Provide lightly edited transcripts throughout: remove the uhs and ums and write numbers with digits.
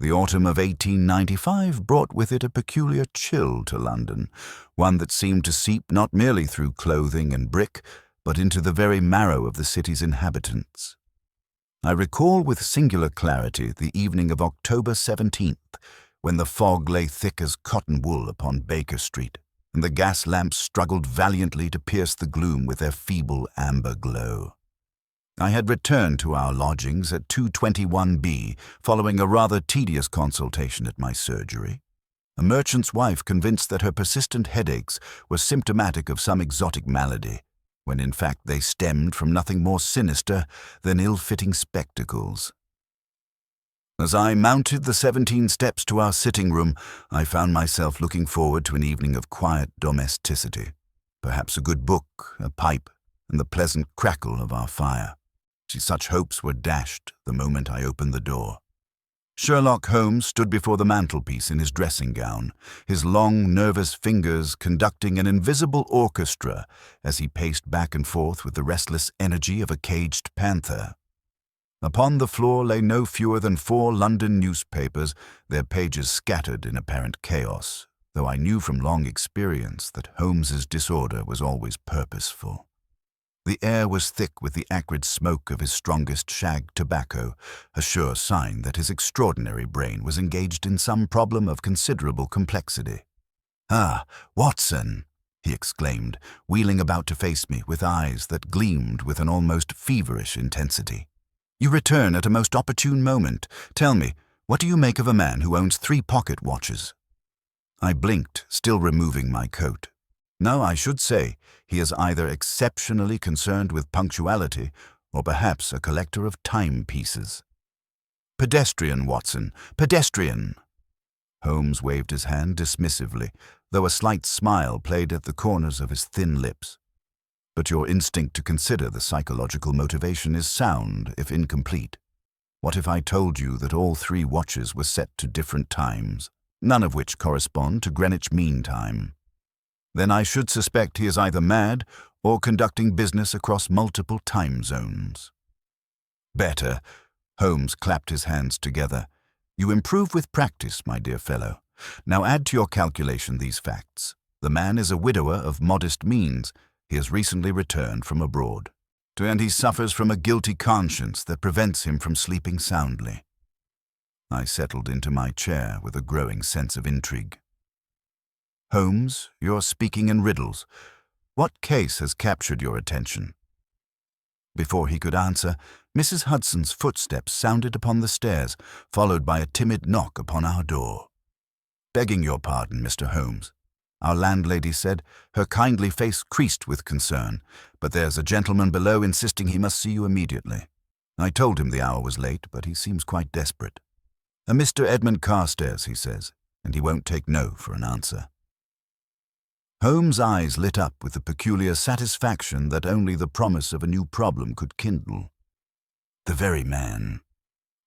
The autumn of 1895 brought with it a peculiar chill to London, one that seemed to seep not merely through clothing and brick, but into the very marrow of the city's inhabitants. I recall with singular clarity the evening of October 17th, when the fog lay thick as cotton wool upon Baker Street, and the gas lamps struggled valiantly to pierce the gloom with their feeble amber glow. I had returned to our lodgings at 221B, following a rather tedious consultation at my surgery. A merchant's wife convinced that her persistent headaches were symptomatic of some exotic malady, when in fact they stemmed from nothing more sinister than ill-fitting spectacles. As I mounted the 17 steps to our sitting room, I found myself looking forward to an evening of quiet domesticity, perhaps a good book, a pipe, and the pleasant crackle of our fire. Such hopes were dashed the moment I opened the door. Sherlock Holmes stood before the mantelpiece in his dressing gown, his long, nervous fingers conducting an invisible orchestra as he paced back and forth with the restless energy of a caged panther. Upon the floor lay no fewer than 4 London newspapers, their pages scattered in apparent chaos, though I knew from long experience that Holmes's disorder was always purposeful. The air was thick with the acrid smoke of his strongest shag tobacco, a sure sign that his extraordinary brain was engaged in some problem of considerable complexity. "Ah, Watson!" he exclaimed, wheeling about to face me with eyes that gleamed with an almost feverish intensity. "You return at a most opportune moment. Tell me, what do you make of a man who owns 3 pocket watches?" I blinked, still removing my coat. No, I should say, he is either exceptionally concerned with punctuality or perhaps a collector of timepieces. "Pedestrian, Watson, pedestrian!" Holmes waved his hand dismissively, though a slight smile played at the corners of his thin lips. "But your instinct to consider the psychological motivation is sound, if incomplete. What if I told you that all 3 watches were set to different times, none of which correspond to Greenwich Mean Time? Then I should suspect he is either mad or conducting business across multiple time zones." "Better." Holmes clapped his hands together. "You improve with practice, my dear fellow. Now add to your calculation these facts. The man is a widower of modest means. He has recently returned from abroad, and he suffers from a guilty conscience that prevents him from sleeping soundly." I settled into my chair with a growing sense of intrigue. "Holmes, you're speaking in riddles. What case has captured your attention?" Before he could answer, Mrs. Hudson's footsteps sounded upon the stairs, followed by a timid knock upon our door. "Begging your pardon, Mr. Holmes," our landlady said, her kindly face creased with concern, "but there's a gentleman below insisting he must see you immediately. I told him the hour was late, but he seems quite desperate. A Mr. Edmund Carstairs, he says, and he won't take no for an answer." Holmes' eyes lit up with the peculiar satisfaction that only the promise of a new problem could kindle. "The very man.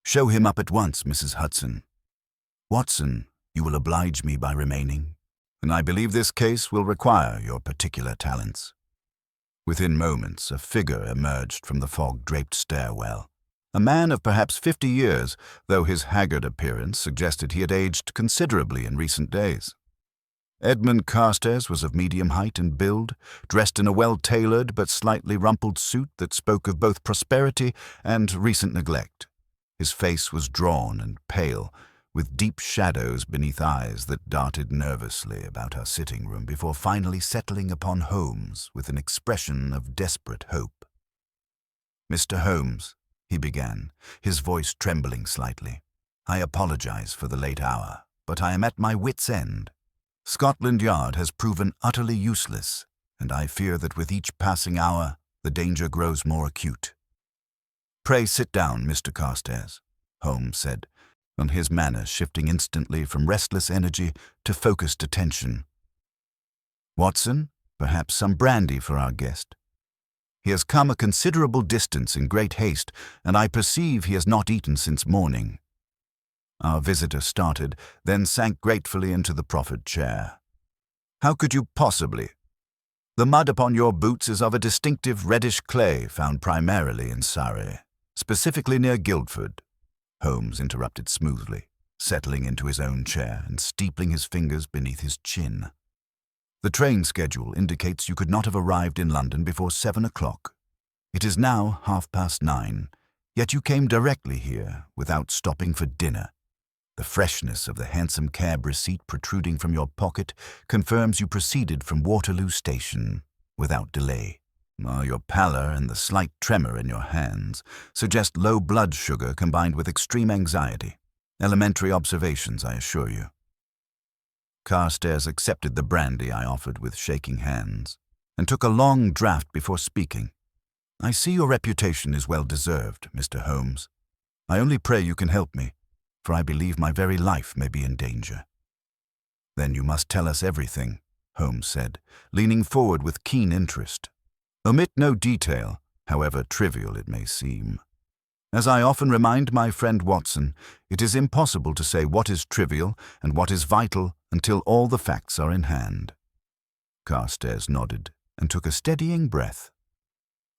Show him up at once, Mrs. Hudson. Watson, you will oblige me by remaining, and I believe this case will require your particular talents." Within moments, a figure emerged from the fog-draped stairwell. A man of perhaps 50 years, though his haggard appearance suggested he had aged considerably in recent days. Edmund Carstairs was of medium height and build, dressed in a well-tailored but slightly rumpled suit that spoke of both prosperity and recent neglect. His face was drawn and pale, with deep shadows beneath eyes that darted nervously about our sitting room before finally settling upon Holmes with an expression of desperate hope. "Mr. Holmes," he began, his voice trembling slightly, "I apologize for the late hour, but I am at my wit's end. Scotland Yard has proven utterly useless, and I fear that with each passing hour the danger grows more acute." "Pray sit down, Mr. Carstairs," Holmes said, on his manner shifting instantly from restless energy to focused attention. "Watson, perhaps some brandy for our guest. He has come a considerable distance in great haste, and I perceive he has not eaten since morning." Our visitor started, then sank gratefully into the proffered chair. "How could you possibly? The mud upon your boots is of a distinctive reddish clay found primarily in Surrey, specifically near Guildford," Holmes interrupted smoothly. settling into his own chair and steepling his fingers beneath his chin. The train schedule indicates you could not have arrived in London before 7 o'clock. It is now 9:30, yet you came directly here without stopping for dinner. The freshness of the handsome cab receipt protruding from your pocket confirms you proceeded from Waterloo Station without delay. Your pallor and the slight tremor in your hands suggest low blood sugar combined with extreme anxiety. Elementary observations, I assure you. Carstairs accepted the brandy I offered with shaking hands and took a long draught before speaking. I see your reputation is well deserved, Mr. Holmes. I only pray you can help me, for I believe my very life may be in danger. Then you must tell us everything, Holmes said, leaning forward with keen interest. Omit no detail, however trivial it may seem. As I often remind my friend Watson, it is impossible to say what is trivial and what is vital until all the facts are in hand. Carstairs nodded and took a steadying breath.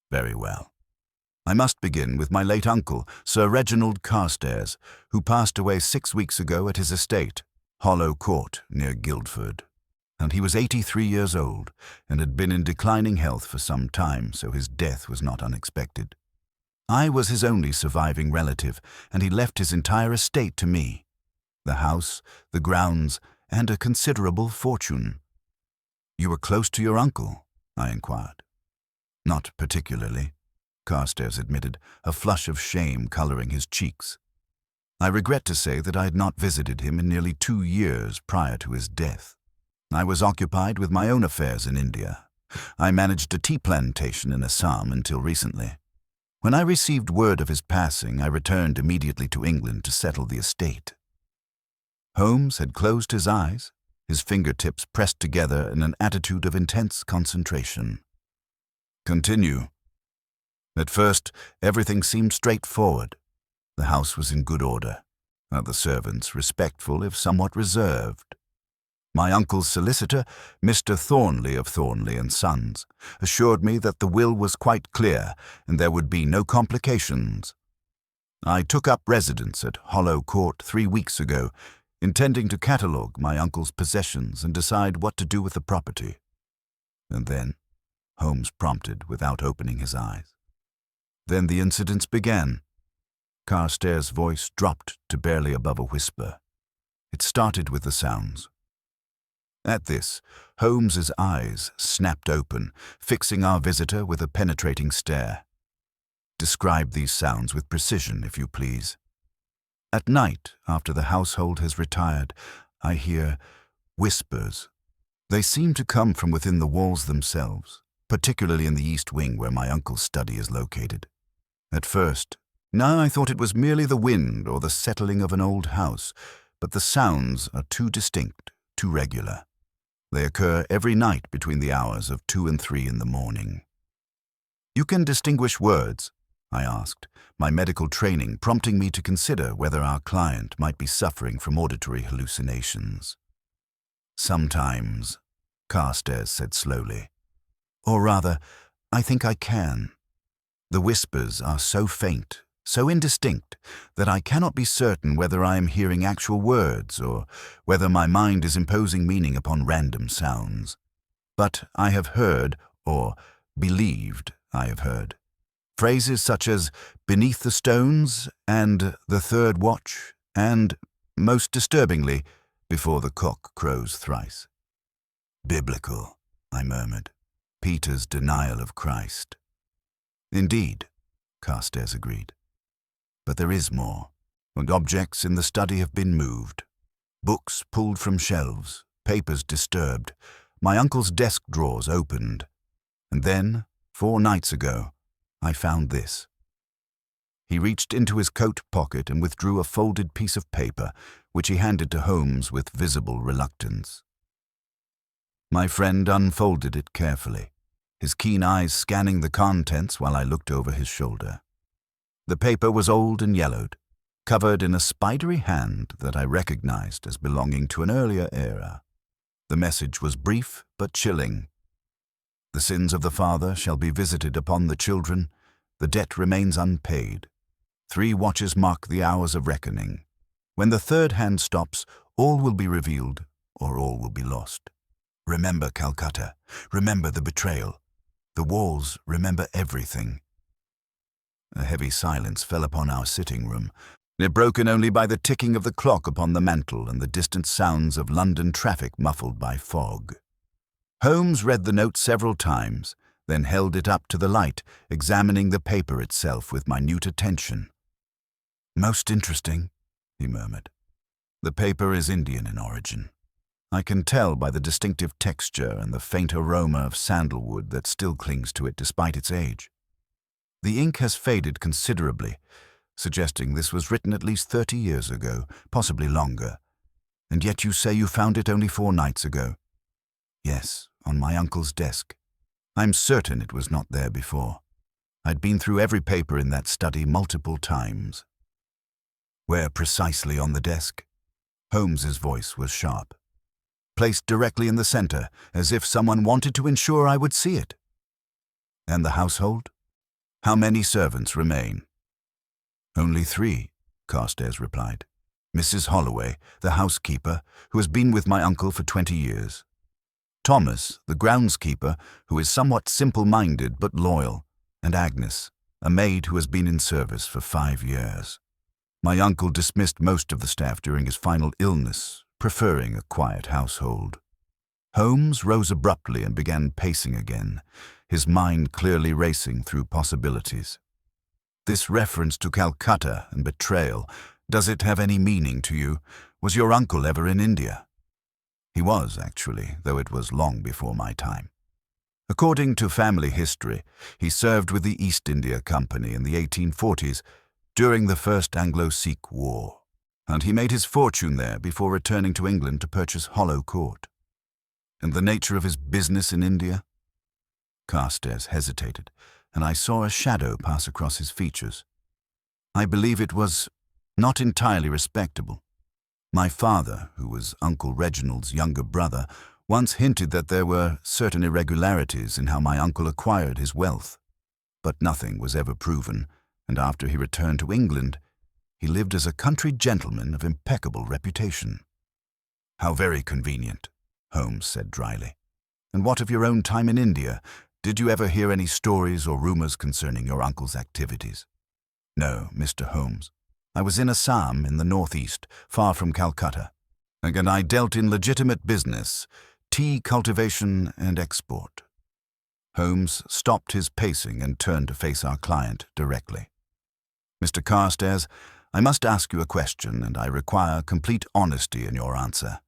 Very well. I must begin with my late uncle, Sir Reginald Carstairs, who passed away 6 weeks ago at his estate, Hollow Court, near Guildford. And he was 83 years old and had been in declining health for some time, so his death was not unexpected. I was his only surviving relative, and he left his entire estate to me. The house, the grounds, and a considerable fortune. You were close to your uncle? I inquired. Not particularly, Carstairs admitted, a flush of shame coloring his cheeks. I regret to say that I had not visited him in nearly 2 years prior to his death. I was occupied with my own affairs in India. I managed a tea plantation in Assam until recently. When I received word of his passing, I returned immediately to England to settle the estate. Holmes had closed his eyes, his fingertips pressed together in an attitude of intense concentration. Continue. At first, everything seemed straightforward. The house was in good order, the servants respectful if somewhat reserved. My uncle's solicitor, Mr. Thornley of Thornley and Sons, assured me that the will was quite clear and there would be no complications. I took up residence at Hollow Court 3 weeks ago, intending to catalogue my uncle's possessions and decide what to do with the property. And then, Holmes prompted without opening his eyes. Then the incidents began. Carstairs' voice dropped to barely above a whisper. It started with the sounds. At this, Holmes's eyes snapped open, fixing our visitor with a penetrating stare. Describe these sounds with precision, if you please. At night, after the household has retired, I hear whispers. They seem to come from within the walls themselves, particularly in the east wing where my uncle's study is located. At first, I thought it was merely the wind or the settling of an old house, but the sounds are too distinct, too regular. They occur every night between the hours of 2 and 3 in the morning. You can distinguish words? I asked, my medical training prompting me to consider whether our client might be suffering from auditory hallucinations. Sometimes, Carstairs said slowly. Or rather, I think I can. The whispers are so faint, so indistinct, that I cannot be certain whether I am hearing actual words or whether my mind is imposing meaning upon random sounds. But I have heard, or believed I have heard, phrases such as beneath the stones and the third watch and, most disturbingly, before the cock crows thrice. Biblical, I murmured. Peter's denial of Christ. Indeed, Carstairs agreed. But there is more, and objects in the study have been moved. Books pulled from shelves, papers disturbed, my uncle's desk drawers opened. And then, 4 nights ago, I found this. He reached into his coat pocket and withdrew a folded piece of paper, which he handed to Holmes with visible reluctance. My friend unfolded it carefully, his keen eyes scanning the contents while I looked over his shoulder. The paper was old and yellowed, covered in a spidery hand that I recognized as belonging to an earlier era. The message was brief but chilling. The sins of the father shall be visited upon the children. The debt remains unpaid. 3 watches mark the hours of reckoning. When the third hand stops, all will be revealed, or all will be lost. Remember Calcutta. Remember the betrayal. The walls remember everything. A heavy silence fell upon our sitting room, broken only by the ticking of the clock upon the mantel and the distant sounds of London traffic muffled by fog. Holmes read the note several times, then held it up to the light, examining the paper itself with minute attention. "Most interesting," he murmured. "The paper is Indian in origin. I can tell by the distinctive texture and the faint aroma of sandalwood that still clings to it despite its age. The ink has faded considerably, suggesting this was written at least 30 years ago, possibly longer. And yet you say you found it only 4 nights ago." "Yes, on my uncle's desk. I'm certain it was not there before. I'd been through every paper in that study multiple times." "Where precisely on the desk?" Holmes's voice was sharp. "Placed directly in the center, as if someone wanted to ensure I would see it." "And the household? How many servants remain?" "Only 3, Carstairs replied. "Mrs. Holloway, the housekeeper, who has been with my uncle for 20 years. Thomas, the groundskeeper, who is somewhat simple-minded but loyal, and Agnes, a maid who has been in service for 5 years. My uncle dismissed most of the staff during his final illness, preferring a quiet household." Holmes rose abruptly and began pacing again, his mind clearly racing through possibilities. "This reference to Calcutta and betrayal, does it have any meaning to you? Was your uncle ever in India?" "He was, actually, though it was long before my time. According to family history, he served with the East India Company in the 1840s during the First Anglo-Sikh War, and he made his fortune there before returning to England to purchase Hollow Court." "And the nature of his business in India?" Carstairs hesitated, and I saw a shadow pass across his features. "I believe it was not entirely respectable. My father, who was Uncle Reginald's younger brother, once hinted that there were certain irregularities in how my uncle acquired his wealth. But nothing was ever proven, and after he returned to England, he lived as a country gentleman of impeccable reputation." "How very convenient," Holmes said dryly. "And what of your own time in India? Did you ever hear any stories or rumors concerning your uncle's activities?" "No, Mr. Holmes. I was in Assam in the northeast, far from Calcutta. Again, I dealt in legitimate business, tea cultivation and export." Holmes stopped his pacing and turned to face our client directly. "Mr. Carstairs, I must ask you a question, and I require complete honesty in your answer.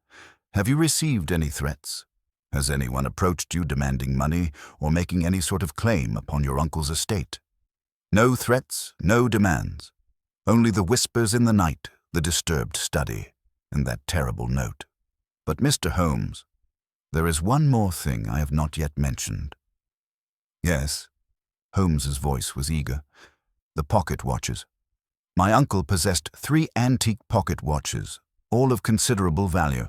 Have you received any threats? Has anyone approached you demanding money or making any sort of claim upon your uncle's estate?" "No threats, no demands. Only the whispers in the night, the disturbed study, and that terrible note. But, Mr. Holmes, there is one more thing I have not yet mentioned." "Yes?" Holmes's voice was eager. "The pocket watches. My uncle possessed 3 antique pocket watches, all of considerable value.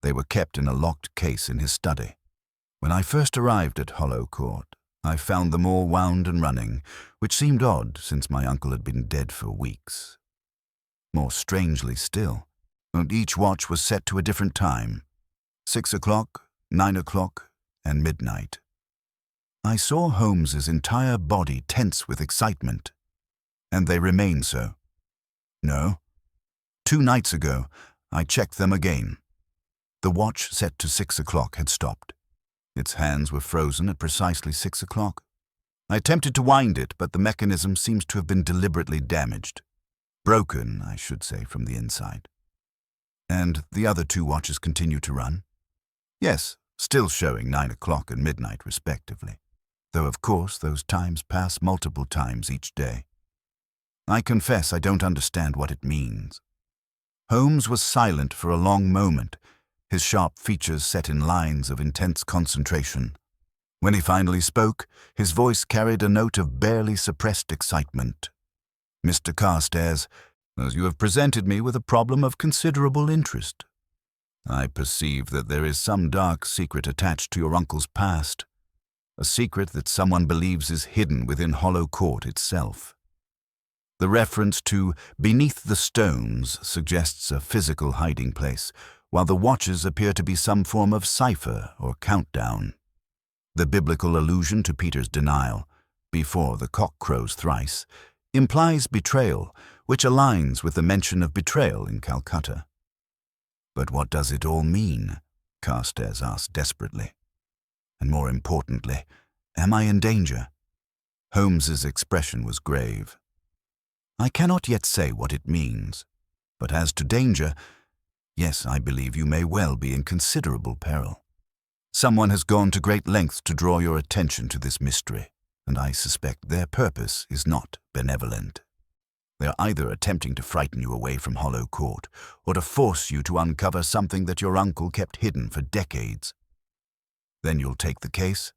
They were kept in a locked case in his study. When I first arrived at Hollow Court, I found them all wound and running, which seemed odd since my uncle had been dead for weeks. More strangely still, each watch was set to a different time: 6 o'clock, 9 o'clock, and midnight. I saw Holmes's entire body tense with excitement. "And they remain so?" "No. 2 nights ago, I checked them again. The watch set to 6 o'clock had stopped. Its hands were frozen at precisely 6 o'clock. I attempted to wind it, but the mechanism seems to have been deliberately damaged. Broken, I should say, from the inside." "And the other 2 watches continue to run?" "Yes, still showing 9 o'clock and midnight respectively, though of course those times pass multiple times each day." "I confess I don't understand what it means." Holmes was silent for a long moment, his sharp features set in lines of intense concentration. When he finally spoke, his voice carried a note of barely suppressed excitement. "Mr. Carstairs, as you have presented me with a problem of considerable interest. I perceive that there is some dark secret attached to your uncle's past, a secret that someone believes is hidden within Hollow Court itself. The reference to beneath the stones suggests a physical hiding place, while the watches appear to be some form of cipher or countdown. The biblical allusion to Peter's denial, before the cock crows thrice, implies betrayal, which aligns with the mention of betrayal in Calcutta. But what does it all mean? Carstairs asked desperately. And more importantly, am I in danger? Holmes's expression was grave. I cannot yet say what it means, but as to danger, yes, I believe you may well be in considerable peril. Someone has gone to great lengths to draw your attention to this mystery, and I suspect their purpose is not benevolent. They are either attempting to frighten you away from Hollow Court, or to force you to uncover something that your uncle kept hidden for decades. Then you'll take the case?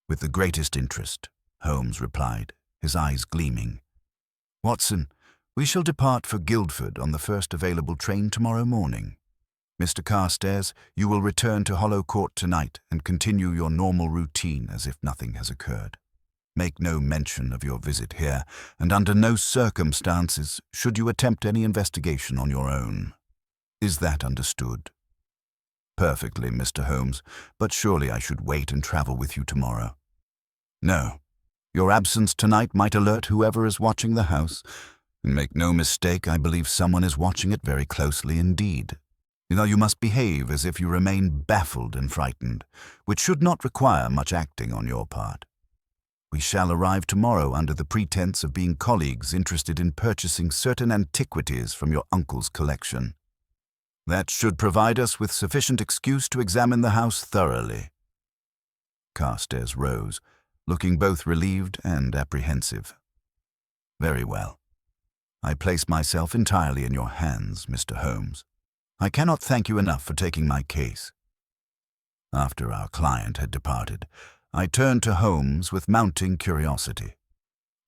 With the greatest interest, Holmes replied, his eyes gleaming. Watson, we shall depart for Guildford on the first available train tomorrow morning. Mr. Carstairs, you will return to Hollow Court tonight and continue your normal routine as if nothing has occurred. Make no mention of your visit here, and under no circumstances should you attempt any investigation on your own. Is that understood? Perfectly, Mr. Holmes, but surely I should wait and travel with you tomorrow. No. Your absence tonight might alert whoever is watching the house. And make no mistake, I believe someone is watching it very closely indeed. Now you must behave as if you remain baffled and frightened, which should not require much acting on your part. We shall arrive tomorrow under the pretense of being colleagues interested in purchasing certain antiquities from your uncle's collection. That should provide us with sufficient excuse to examine the house thoroughly. Carstairs rose, looking both relieved and apprehensive. Very well. I place myself entirely in your hands, Mr. Holmes. I cannot thank you enough for taking my case. After our client had departed, I turned to Holmes with mounting curiosity.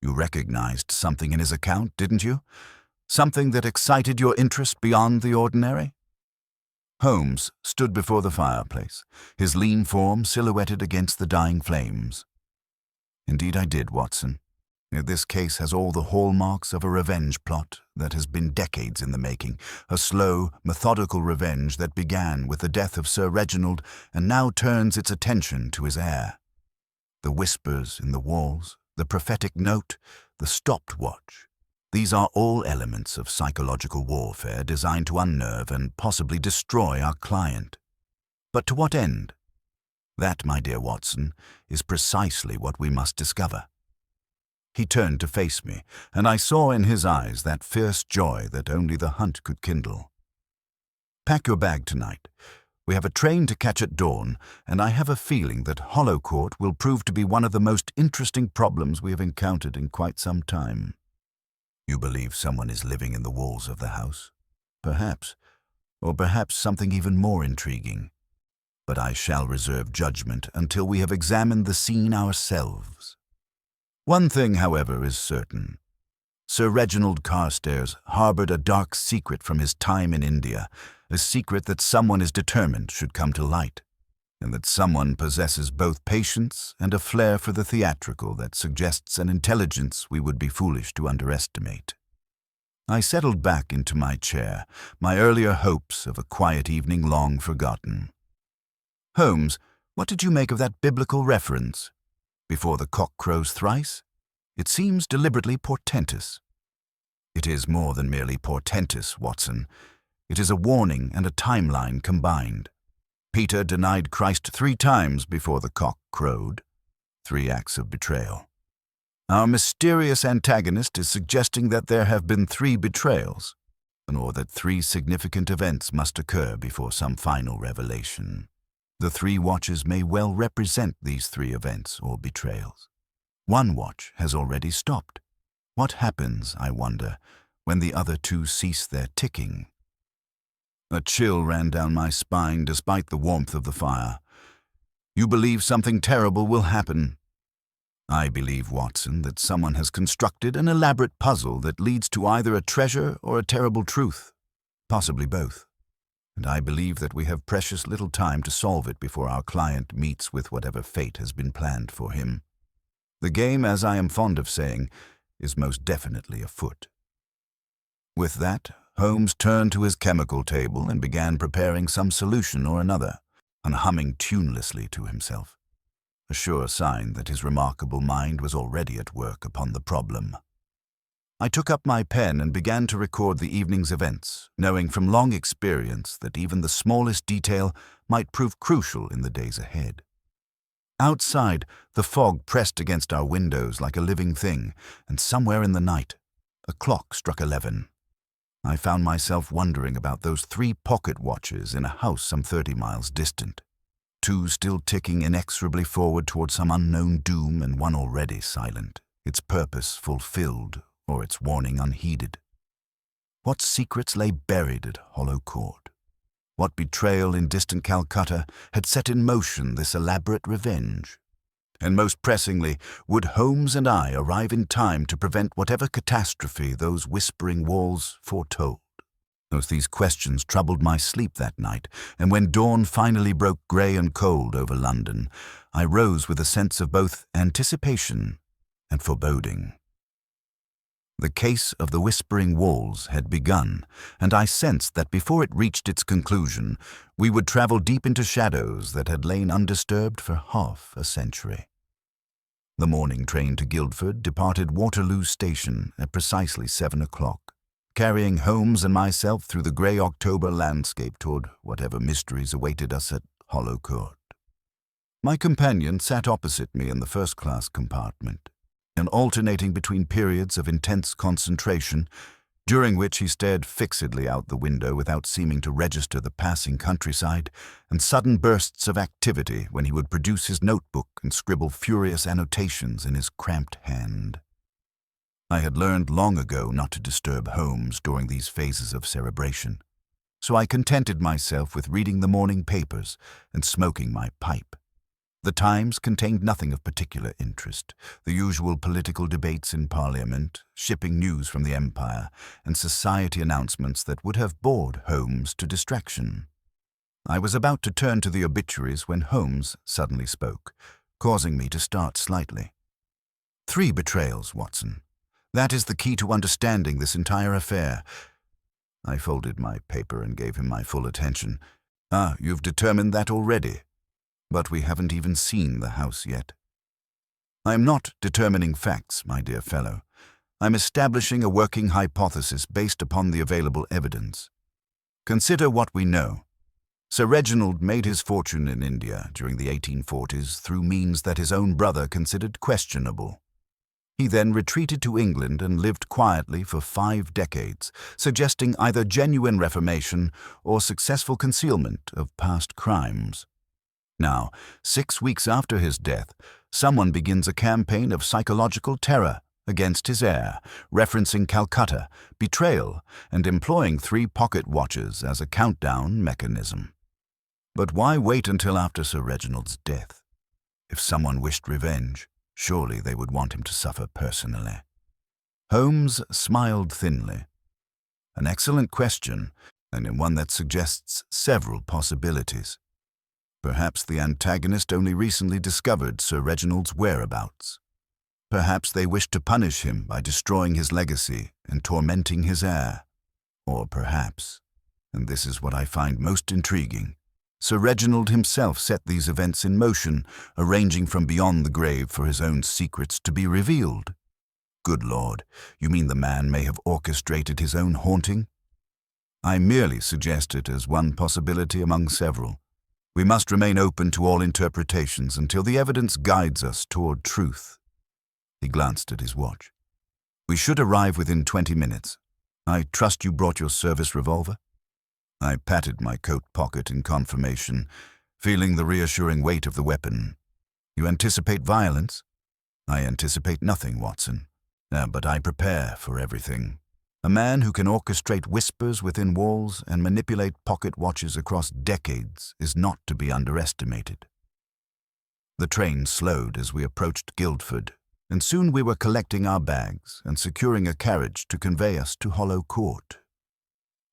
You recognized something in his account, didn't you? Something that excited your interest beyond the ordinary? Holmes stood before the fireplace, his lean form silhouetted against the dying flames. Indeed I did, Watson. This case has all the hallmarks of a revenge plot that has been decades in the making, a slow, methodical revenge that began with the death of Sir Reginald and now turns its attention to his heir. The whispers in the walls, the prophetic note, the stopped watch, these are all elements of psychological warfare designed to unnerve and possibly destroy our client. But to what end? That, my dear Watson, is precisely what we must discover. He turned to face me, and I saw in his eyes that fierce joy that only the hunt could kindle. Pack your bag tonight. We have a train to catch at dawn, and I have a feeling that Hollow Court will prove to be one of the most interesting problems we have encountered in quite some time. You believe someone is living in the walls of the house? Perhaps, or perhaps something even more intriguing. But I shall reserve judgment until we have examined the scene ourselves. One thing, however, is certain. Sir Reginald Carstairs harbored a dark secret from his time in India, a secret that someone is determined should come to light, and that someone possesses both patience and a flair for the theatrical that suggests an intelligence we would be foolish to underestimate. I settled back into my chair, my earlier hopes of a quiet evening long forgotten. Holmes, what did you make of that biblical reference? Before the cock crows thrice? It seems deliberately portentous. It is more than merely portentous, Watson. It is a warning and a timeline combined. Peter denied Christ 3 times before the cock crowed. 3 acts of betrayal. Our mysterious antagonist is suggesting that there have been 3 betrayals, or that 3 significant events must occur before some final revelation. The 3 watches may well represent these 3 events or betrayals. One watch has already stopped. What happens, I wonder, when the other 2 cease their ticking? A chill ran down my spine despite the warmth of the fire. You believe something terrible will happen. I believe, Watson, that someone has constructed an elaborate puzzle that leads to either a treasure or a terrible truth, possibly both. And I believe that we have precious little time to solve it before our client meets with whatever fate has been planned for him. The game, as I am fond of saying, is most definitely afoot. With that, Holmes turned to his chemical table and began preparing some solution or another, and humming tunelessly to himself, a sure sign that his remarkable mind was already at work upon the problem. I took up my pen and began to record the evening's events, knowing from long experience that even the smallest detail might prove crucial in the days ahead. Outside, the fog pressed against our windows like a living thing, and somewhere in the night, a clock struck 11. I found myself wondering about those 3 pocket watches in a house some 30 miles distant, 2 still ticking inexorably forward toward some unknown doom and one already silent, its purpose fulfilled or its warning unheeded. What secrets lay buried at Hollow Court? What betrayal in distant Calcutta had set in motion this elaborate revenge? And most pressingly, would Holmes and I arrive in time to prevent whatever catastrophe those whispering walls foretold? These questions troubled my sleep that night, and when dawn finally broke grey and cold over London, I rose with a sense of both anticipation and foreboding. The case of the whispering walls had begun, and I sensed that before it reached its conclusion, we would travel deep into shadows that had lain undisturbed for half a century. The morning train to Guildford departed Waterloo Station at precisely 7 o'clock, carrying Holmes and myself through the grey October landscape toward whatever mysteries awaited us at Hollow Court. My companion sat opposite me in the first-class compartment, and alternating between periods of intense concentration, during which he stared fixedly out the window without seeming to register the passing countryside, and sudden bursts of activity when he would produce his notebook and scribble furious annotations in his cramped hand. I had learned long ago not to disturb Holmes during these phases of cerebration, so I contented myself with reading the morning papers and smoking my pipe. The Times contained nothing of particular interest, the usual political debates in Parliament, shipping news from the Empire, and society announcements that would have bored Holmes to distraction. I was about to turn to the obituaries when Holmes suddenly spoke, causing me to start slightly. 3 betrayals, Watson. That is the key to understanding this entire affair. I folded my paper and gave him my full attention. You've determined that already. But we haven't even seen the house yet. I'm not determining facts, my dear fellow. I'm establishing a working hypothesis based upon the available evidence. Consider what we know. Sir Reginald made his fortune in India during the 1840s through means that his own brother considered questionable. He then retreated to England and lived quietly for 5 decades, suggesting either genuine reformation or successful concealment of past crimes. Now, 6 weeks after his death, someone begins a campaign of psychological terror against his heir, referencing Calcutta, betrayal, and employing 3 pocket watches as a countdown mechanism. But why wait until after Sir Reginald's death? If someone wished revenge, surely they would want him to suffer personally. Holmes smiled thinly. An excellent question, and one that suggests several possibilities. Perhaps the antagonist only recently discovered Sir Reginald's whereabouts. Perhaps they wished to punish him by destroying his legacy and tormenting his heir. Or perhaps, and this is what I find most intriguing, Sir Reginald himself set these events in motion, arranging from beyond the grave for his own secrets to be revealed. Good Lord, you mean the man may have orchestrated his own haunting? I merely suggest it as one possibility among several. We must remain open to all interpretations until the evidence guides us toward truth. He glanced at his watch. We should arrive within 20 minutes. I trust you brought your service revolver? I patted my coat pocket in confirmation, feeling the reassuring weight of the weapon. You anticipate violence? I anticipate nothing, Watson. But I prepare for everything. A man who can orchestrate whispers within walls and manipulate pocket watches across decades is not to be underestimated. The train slowed as we approached Guildford, and soon we were collecting our bags and securing a carriage to convey us to Hollow Court.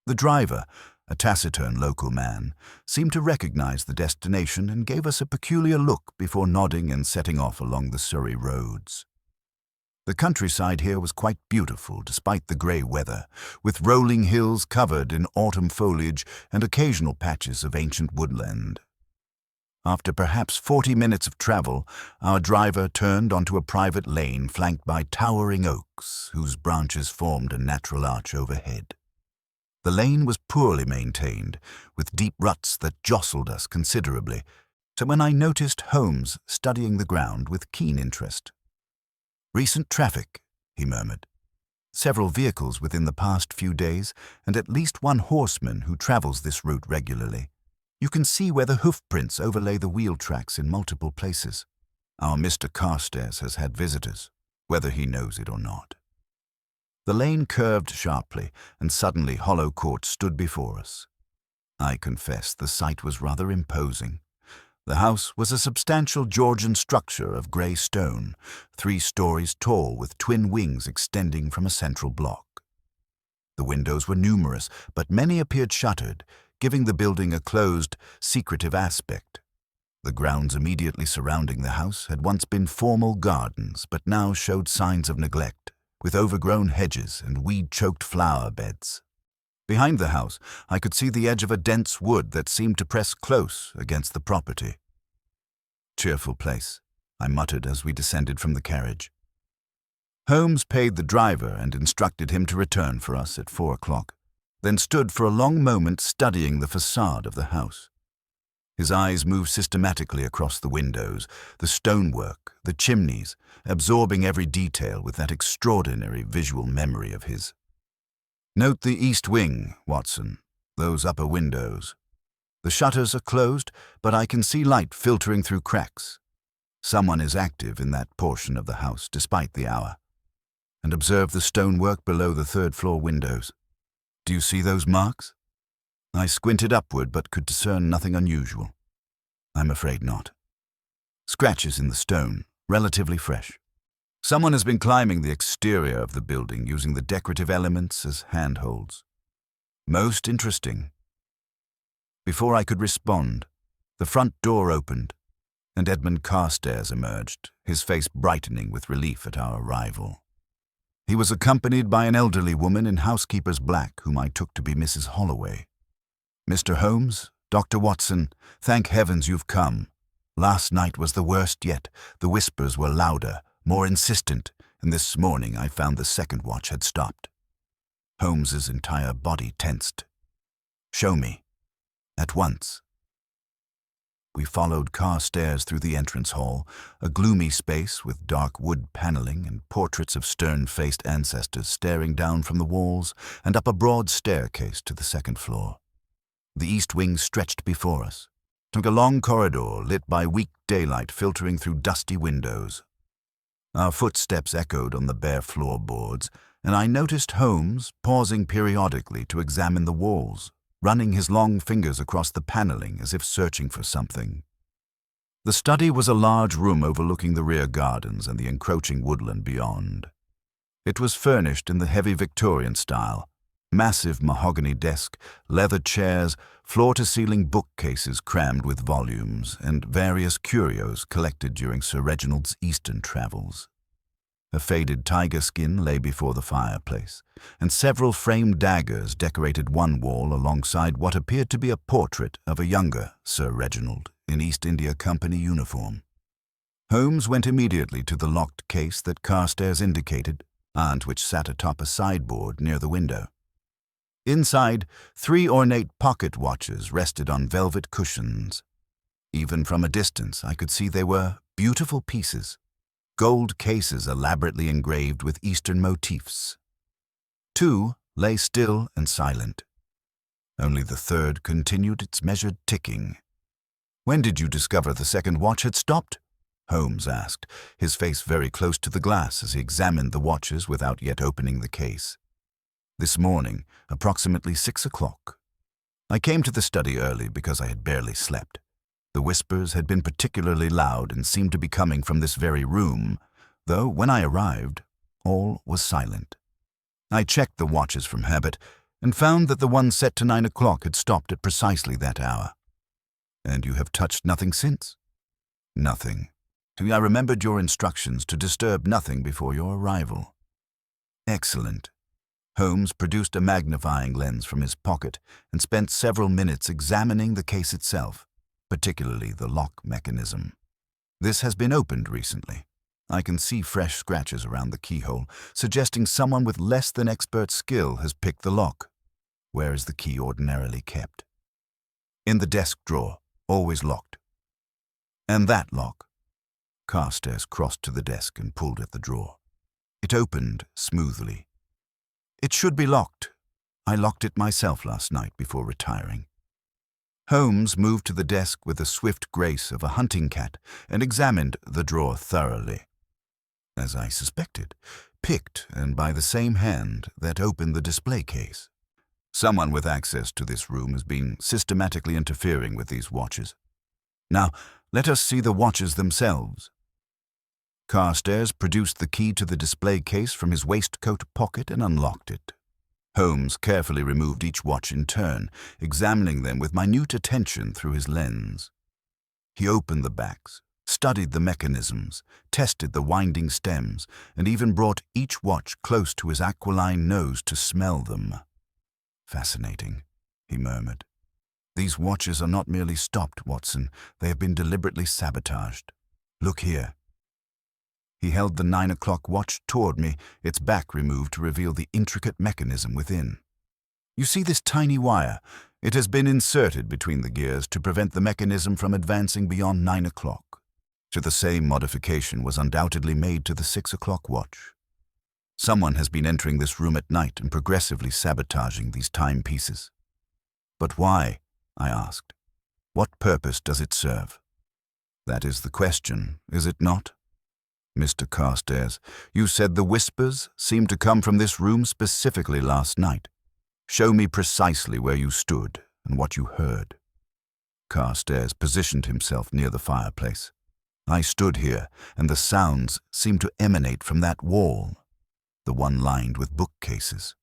The driver, a taciturn local man, seemed to recognize the destination and gave us a peculiar look before nodding and setting off along the Surrey roads. The countryside here was quite beautiful despite the grey weather, with rolling hills covered in autumn foliage and occasional patches of ancient woodland. After perhaps 40 minutes of travel, our driver turned onto a private lane flanked by towering oaks, whose branches formed a natural arch overhead. The lane was poorly maintained, with deep ruts that jostled us considerably, so when I noticed Holmes studying the ground with keen interest. "Recent traffic," he murmured. "Several vehicles within the past few days, and at least one horseman who travels this route regularly. You can see where the hoof prints overlay the wheel tracks in multiple places. Our Mr. Carstairs has had visitors, whether he knows it or not." The lane curved sharply, and suddenly Hollow Court stood before us. I confess the sight was rather imposing. The house was a substantial Georgian structure of grey stone, 3 stories tall with twin wings extending from a central block. The windows were numerous, but many appeared shuttered, giving the building a closed, secretive aspect. The grounds immediately surrounding the house had once been formal gardens, but now showed signs of neglect, with overgrown hedges and weed-choked flower beds. Behind the house, I could see the edge of a dense wood that seemed to press close against the property. "Cheerful place," I muttered as we descended from the carriage. Holmes paid the driver and instructed him to return for us at 4 o'clock, then stood for a long moment studying the facade of the house. His eyes moved systematically across the windows, the stonework, the chimneys, absorbing every detail with that extraordinary visual memory of his. "Note the east wing, Watson, those upper windows. The shutters are closed, but I can see light filtering through cracks. Someone is active in that portion of the house despite the hour. And observe the stonework below the 3rd-floor windows. Do you see those marks?" I squinted upward but could discern nothing unusual. "I'm afraid not. Scratches in the stone, relatively fresh. Someone has been climbing the exterior of the building using the decorative elements as handholds. Most interesting." Before I could respond, the front door opened, and Edmund Carstairs emerged, his face brightening with relief at our arrival. He was accompanied by an elderly woman in housekeeper's black, whom I took to be Mrs. Holloway. "Mr. Holmes, Dr. Watson, thank heavens you've come. Last night was the worst yet. The whispers were louder, more insistent, and this morning I found the second watch had stopped." Holmes's entire body tensed. "Show me. At once." We followed Carstairs through the entrance hall, a gloomy space with dark wood paneling and portraits of stern-faced ancestors staring down from the walls, and up a broad staircase to the 2nd floor. The east wing stretched before us, took a long corridor lit by weak daylight filtering through dusty windows. Our footsteps echoed on the bare floorboards, and I noticed Holmes pausing periodically to examine the walls, running his long fingers across the paneling as if searching for something. The study was a large room overlooking the rear gardens and the encroaching woodland beyond. It was furnished in the heavy Victorian style. Massive mahogany desk, leather chairs, floor-to-ceiling bookcases crammed with volumes, and various curios collected during Sir Reginald's Eastern travels. A faded tiger skin lay before the fireplace, and several framed daggers decorated one wall alongside what appeared to be a portrait of a younger Sir Reginald in East India Company uniform. Holmes went immediately to the locked case that Carstairs indicated, and which sat atop a sideboard near the window. Inside, 3 ornate pocket watches rested on velvet cushions. Even from a distance, I could see they were beautiful pieces, gold cases elaborately engraved with Eastern motifs. 2 lay still and silent. Only the 3rd continued its measured ticking. "When did you discover the second watch had stopped?" Holmes asked, his face very close to the glass as he examined the watches without yet opening the case. "This morning, approximately 6 o'clock. I came to the study early because I had barely slept. The whispers had been particularly loud and seemed to be coming from this very room, though when I arrived, all was silent. I checked the watches from habit and found that the one set to 9 o'clock had stopped at precisely that hour." "And you have touched nothing since?" "Nothing. I remembered your instructions to disturb nothing before your arrival." "Excellent." Holmes produced a magnifying lens from his pocket and spent several minutes examining the case itself, particularly the lock mechanism. "This has been opened recently. I can see fresh scratches around the keyhole, suggesting someone with less than expert skill has picked the lock. Where is the key ordinarily kept?" "In the desk drawer, always locked." "And that lock?" Carstairs crossed to the desk and pulled at the drawer. It opened smoothly. "It should be locked. I locked it myself last night before retiring." Holmes moved to the desk with the swift grace of a hunting cat and examined the drawer thoroughly. As I suspected, picked and by the same hand that opened the display case. Someone with access to this room has been systematically interfering with these watches. Now, let us see the watches themselves. Carstairs produced the key to the display case from his waistcoat pocket and unlocked it. Holmes carefully removed each watch in turn, examining them with minute attention through his lens. He opened the backs, studied the mechanisms, tested the winding stems, and even brought each watch close to his aquiline nose to smell them. "Fascinating," he murmured. "These watches are not merely stopped, Watson. They have been deliberately sabotaged. Look here." He held the 9 o'clock watch toward me, its back removed to reveal the intricate mechanism within. "You see this tiny wire? It has been inserted between the gears to prevent the mechanism from advancing beyond 9 o'clock. The same modification was undoubtedly made to the 6 o'clock watch. Someone has been entering this room at night and progressively sabotaging these timepieces." "But why?" I asked. "What purpose does it serve?" "That is the question, is it not? Mr. Carstairs, you said the whispers seemed to come from this room specifically last night. Show me precisely where you stood and what you heard." Carstairs positioned himself near the fireplace. "I stood here, and the sounds seemed to emanate from that wall, the one lined with bookcases.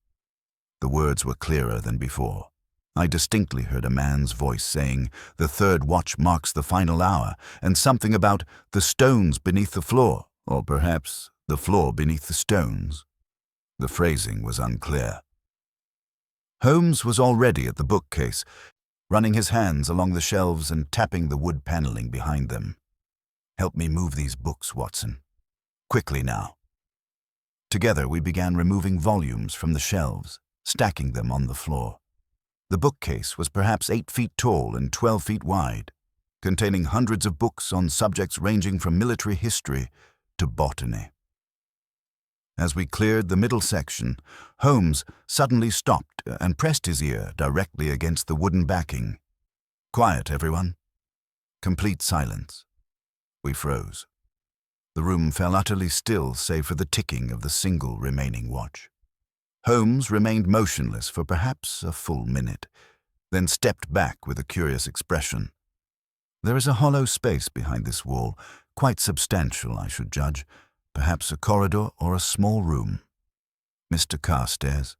The words were clearer than before. I distinctly heard a man's voice saying, 'The third watch marks the final hour,' and something about the stones beneath the floor. Or perhaps the floor beneath the stones. The phrasing was unclear." Holmes was already at the bookcase, running his hands along the shelves and tapping the wood paneling behind them. "Help me move these books, Watson. Quickly now." Together we began removing volumes from the shelves, stacking them on the floor. The bookcase was perhaps 8 feet tall and 12 feet wide, containing hundreds of books on subjects ranging from military history to botany. As we cleared the middle section, Holmes suddenly stopped and pressed his ear directly against the wooden backing. "Quiet, everyone." Complete silence. We froze. The room fell utterly still save for the ticking of the single remaining watch. Holmes remained motionless for perhaps a full minute, then stepped back with a curious expression. There is a hollow space behind this wall, quite substantial, I should judge, perhaps a corridor or a small room. "Mr. Carstairs,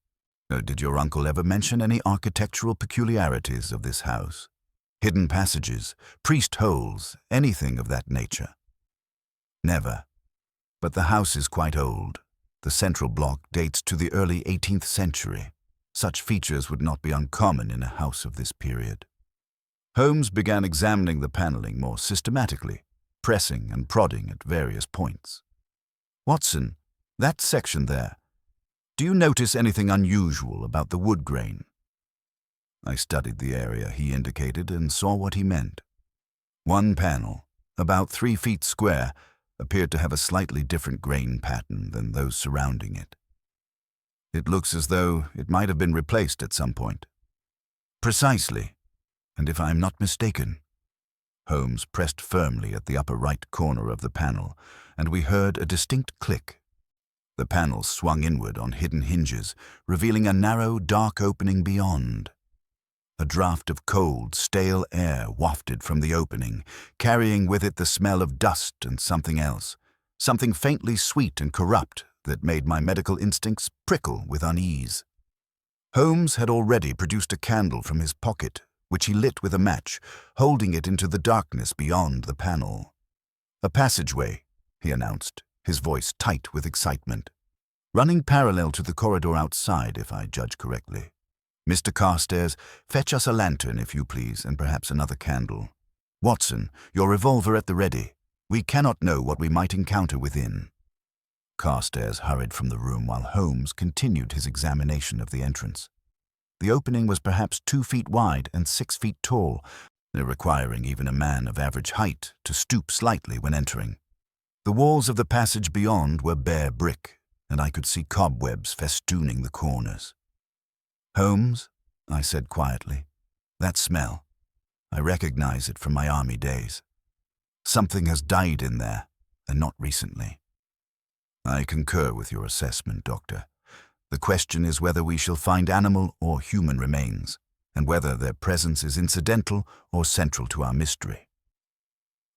did your uncle ever mention any architectural peculiarities of this house? Hidden passages, priest holes, anything of that nature?" "Never. But the house is quite old. The central block dates to the early 18th century. Such features would not be uncommon in a house of this period." Holmes began examining the paneling more systematically, pressing and prodding at various points. "Watson, that section there. Do you notice anything unusual about the wood grain?" I studied the area he indicated and saw what he meant. One panel, about 3 feet square, appeared to have a slightly different grain pattern than those surrounding it. "It looks as though it might have been replaced at some point." "Precisely, and if I am not mistaken." Holmes pressed firmly at the upper right corner of the panel, and we heard a distinct click. The panel swung inward on hidden hinges, revealing a narrow, dark opening beyond. A draught of cold, stale air wafted from the opening, carrying with it the smell of dust and something else, something faintly sweet and corrupt that made my medical instincts prickle with unease. Holmes had already produced a candle from his pocket, which he lit with a match, holding it into the darkness beyond the panel. "A passageway," he announced, his voice tight with excitement. "Running parallel to the corridor outside, if I judge correctly. Mr. Carstairs, fetch us a lantern, if you please, and perhaps another candle. Watson, your revolver at the ready. We cannot know what we might encounter within." Carstairs hurried from the room while Holmes continued his examination of the entrance. The opening was perhaps 2 feet wide and 6 feet tall, requiring even a man of average height to stoop slightly when entering. The walls of the passage beyond were bare brick, and I could see cobwebs festooning the corners. "Holmes," I said quietly, "that smell. I recognize it from my army days. Something has died in there, and not recently." "I concur with your assessment, Doctor. The question is whether we shall find animal or human remains, and whether their presence is incidental or central to our mystery."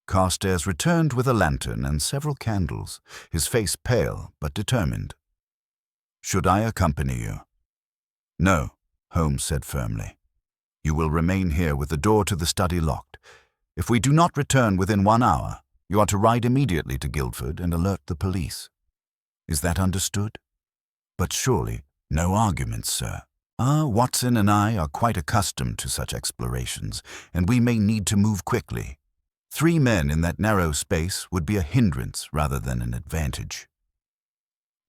Carstairs returned with a lantern and several candles, his face pale but determined. "Should I accompany you?" "No," Holmes said firmly. "You will remain here with the door to the study locked. If we do not return within 1 hour, you are to ride immediately to Guildford and alert the police. Is that understood? But surely no arguments, sir. Watson and I are quite accustomed to such explorations, and we may need to move quickly. 3 men in that narrow space would be a hindrance rather than an advantage."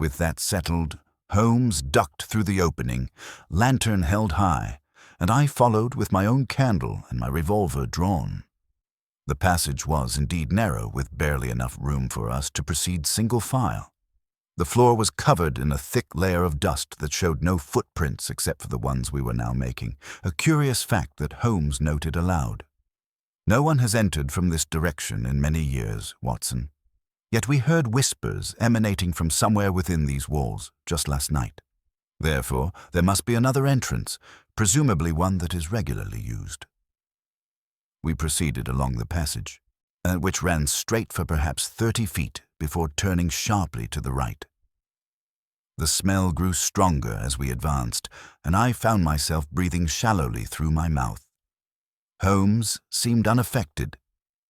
With that settled, Holmes ducked through the opening, lantern held high, and I followed with my own candle and my revolver drawn. The passage was indeed narrow, with barely enough room for us to proceed single file. The floor was covered in a thick layer of dust that showed no footprints except for the ones we were now making, a curious fact that Holmes noted aloud. "No one has entered from this direction in many years, Watson. Yet we heard whispers emanating from somewhere within these walls just last night. Therefore, there must be another entrance, presumably one that is regularly used." We proceeded along the passage, which ran straight for perhaps 30 feet before turning sharply to the right. The smell grew stronger as we advanced, and I found myself breathing shallowly through my mouth. Holmes seemed unaffected,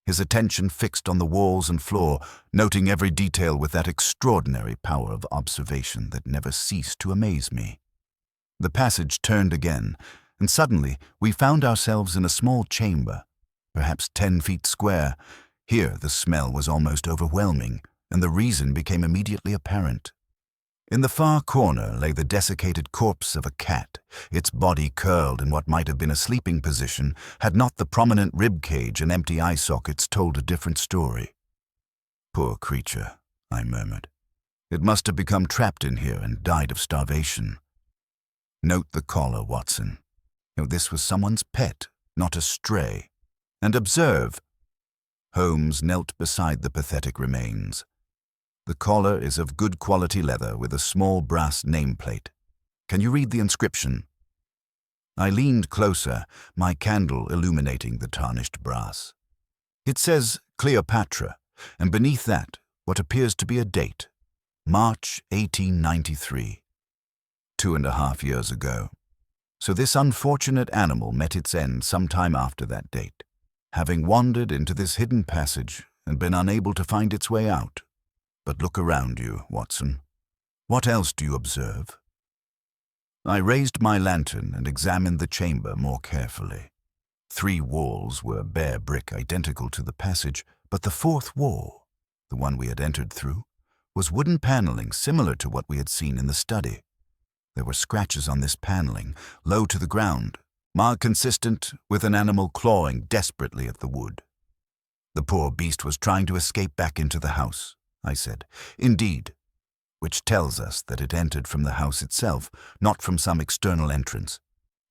his attention fixed on the walls and floor, noting every detail with that extraordinary power of observation that never ceased to amaze me. The passage turned again, and suddenly we found ourselves in a small chamber, perhaps 10 feet square. Here the smell was almost overwhelming, and the reason became immediately apparent. In the far corner lay the desiccated corpse of a cat, its body curled in what might have been a sleeping position had not the prominent rib cage and empty eye sockets told a different story. "Poor creature," I murmured. "It must have become trapped in here and died of starvation. Note the collar, Watson. This was someone's pet, not a stray. And observe." Holmes knelt beside the pathetic remains. "The collar is of good quality leather with a small brass nameplate. Can you read the inscription?" I leaned closer, my candle illuminating the tarnished brass. "It says Cleopatra, and beneath that, what appears to be a date, March 1893. 2.5 years ago. So this unfortunate animal met its end some time after that date, having wandered into this hidden passage and been unable to find its way out. But look around you, Watson. What else do you observe?" I raised my lantern and examined the chamber more carefully. 3 walls were bare brick identical to the passage, but the 4th wall, the one we had entered through, was wooden paneling similar to what we had seen in the study. There were scratches on this paneling, low to the ground, consistent with an animal clawing desperately at the wood. "The poor beast was trying to escape back into the house," I said. "Indeed, which tells us that it entered from the house itself, not from some external entrance.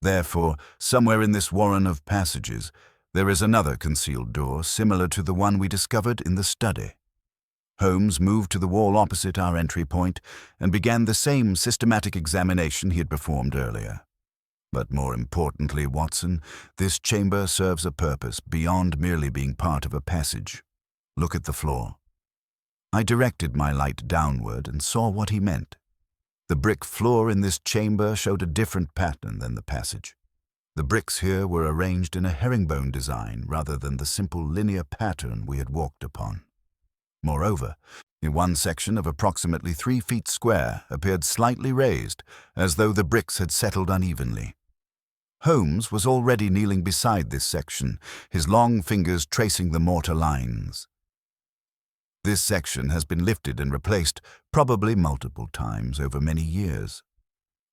Therefore, somewhere in this warren of passages, there is another concealed door similar to the one we discovered in the study." Holmes moved to the wall opposite our entry point and began the same systematic examination he had performed earlier. "But more importantly, Watson, this chamber serves a purpose beyond merely being part of a passage. Look at the floor." I directed my light downward and saw what he meant. The brick floor in this chamber showed a different pattern than the passage. The bricks here were arranged in a herringbone design rather than the simple linear pattern we had walked upon. Moreover, in one section of approximately 3 feet square appeared slightly raised, as though the bricks had settled unevenly. Holmes was already kneeling beside this section, his long fingers tracing the mortar lines. This section has been lifted and replaced, probably multiple times over many years.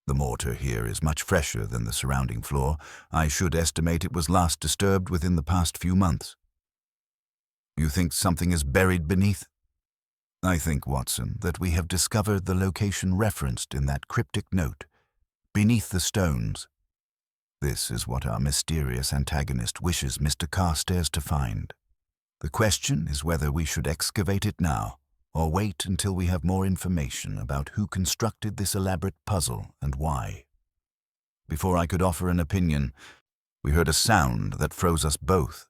The mortar here is much fresher than the surrounding floor. I should estimate it was last disturbed within the past few months. You think something is buried beneath? I think, Watson, that we have discovered the location referenced in that cryptic note, beneath the stones. This is what our mysterious antagonist wishes Mr. Carstairs to find. The question is whether we should excavate it now, or wait until we have more information about who constructed this elaborate puzzle and why. Before I could offer an opinion, we heard a sound that froze us both.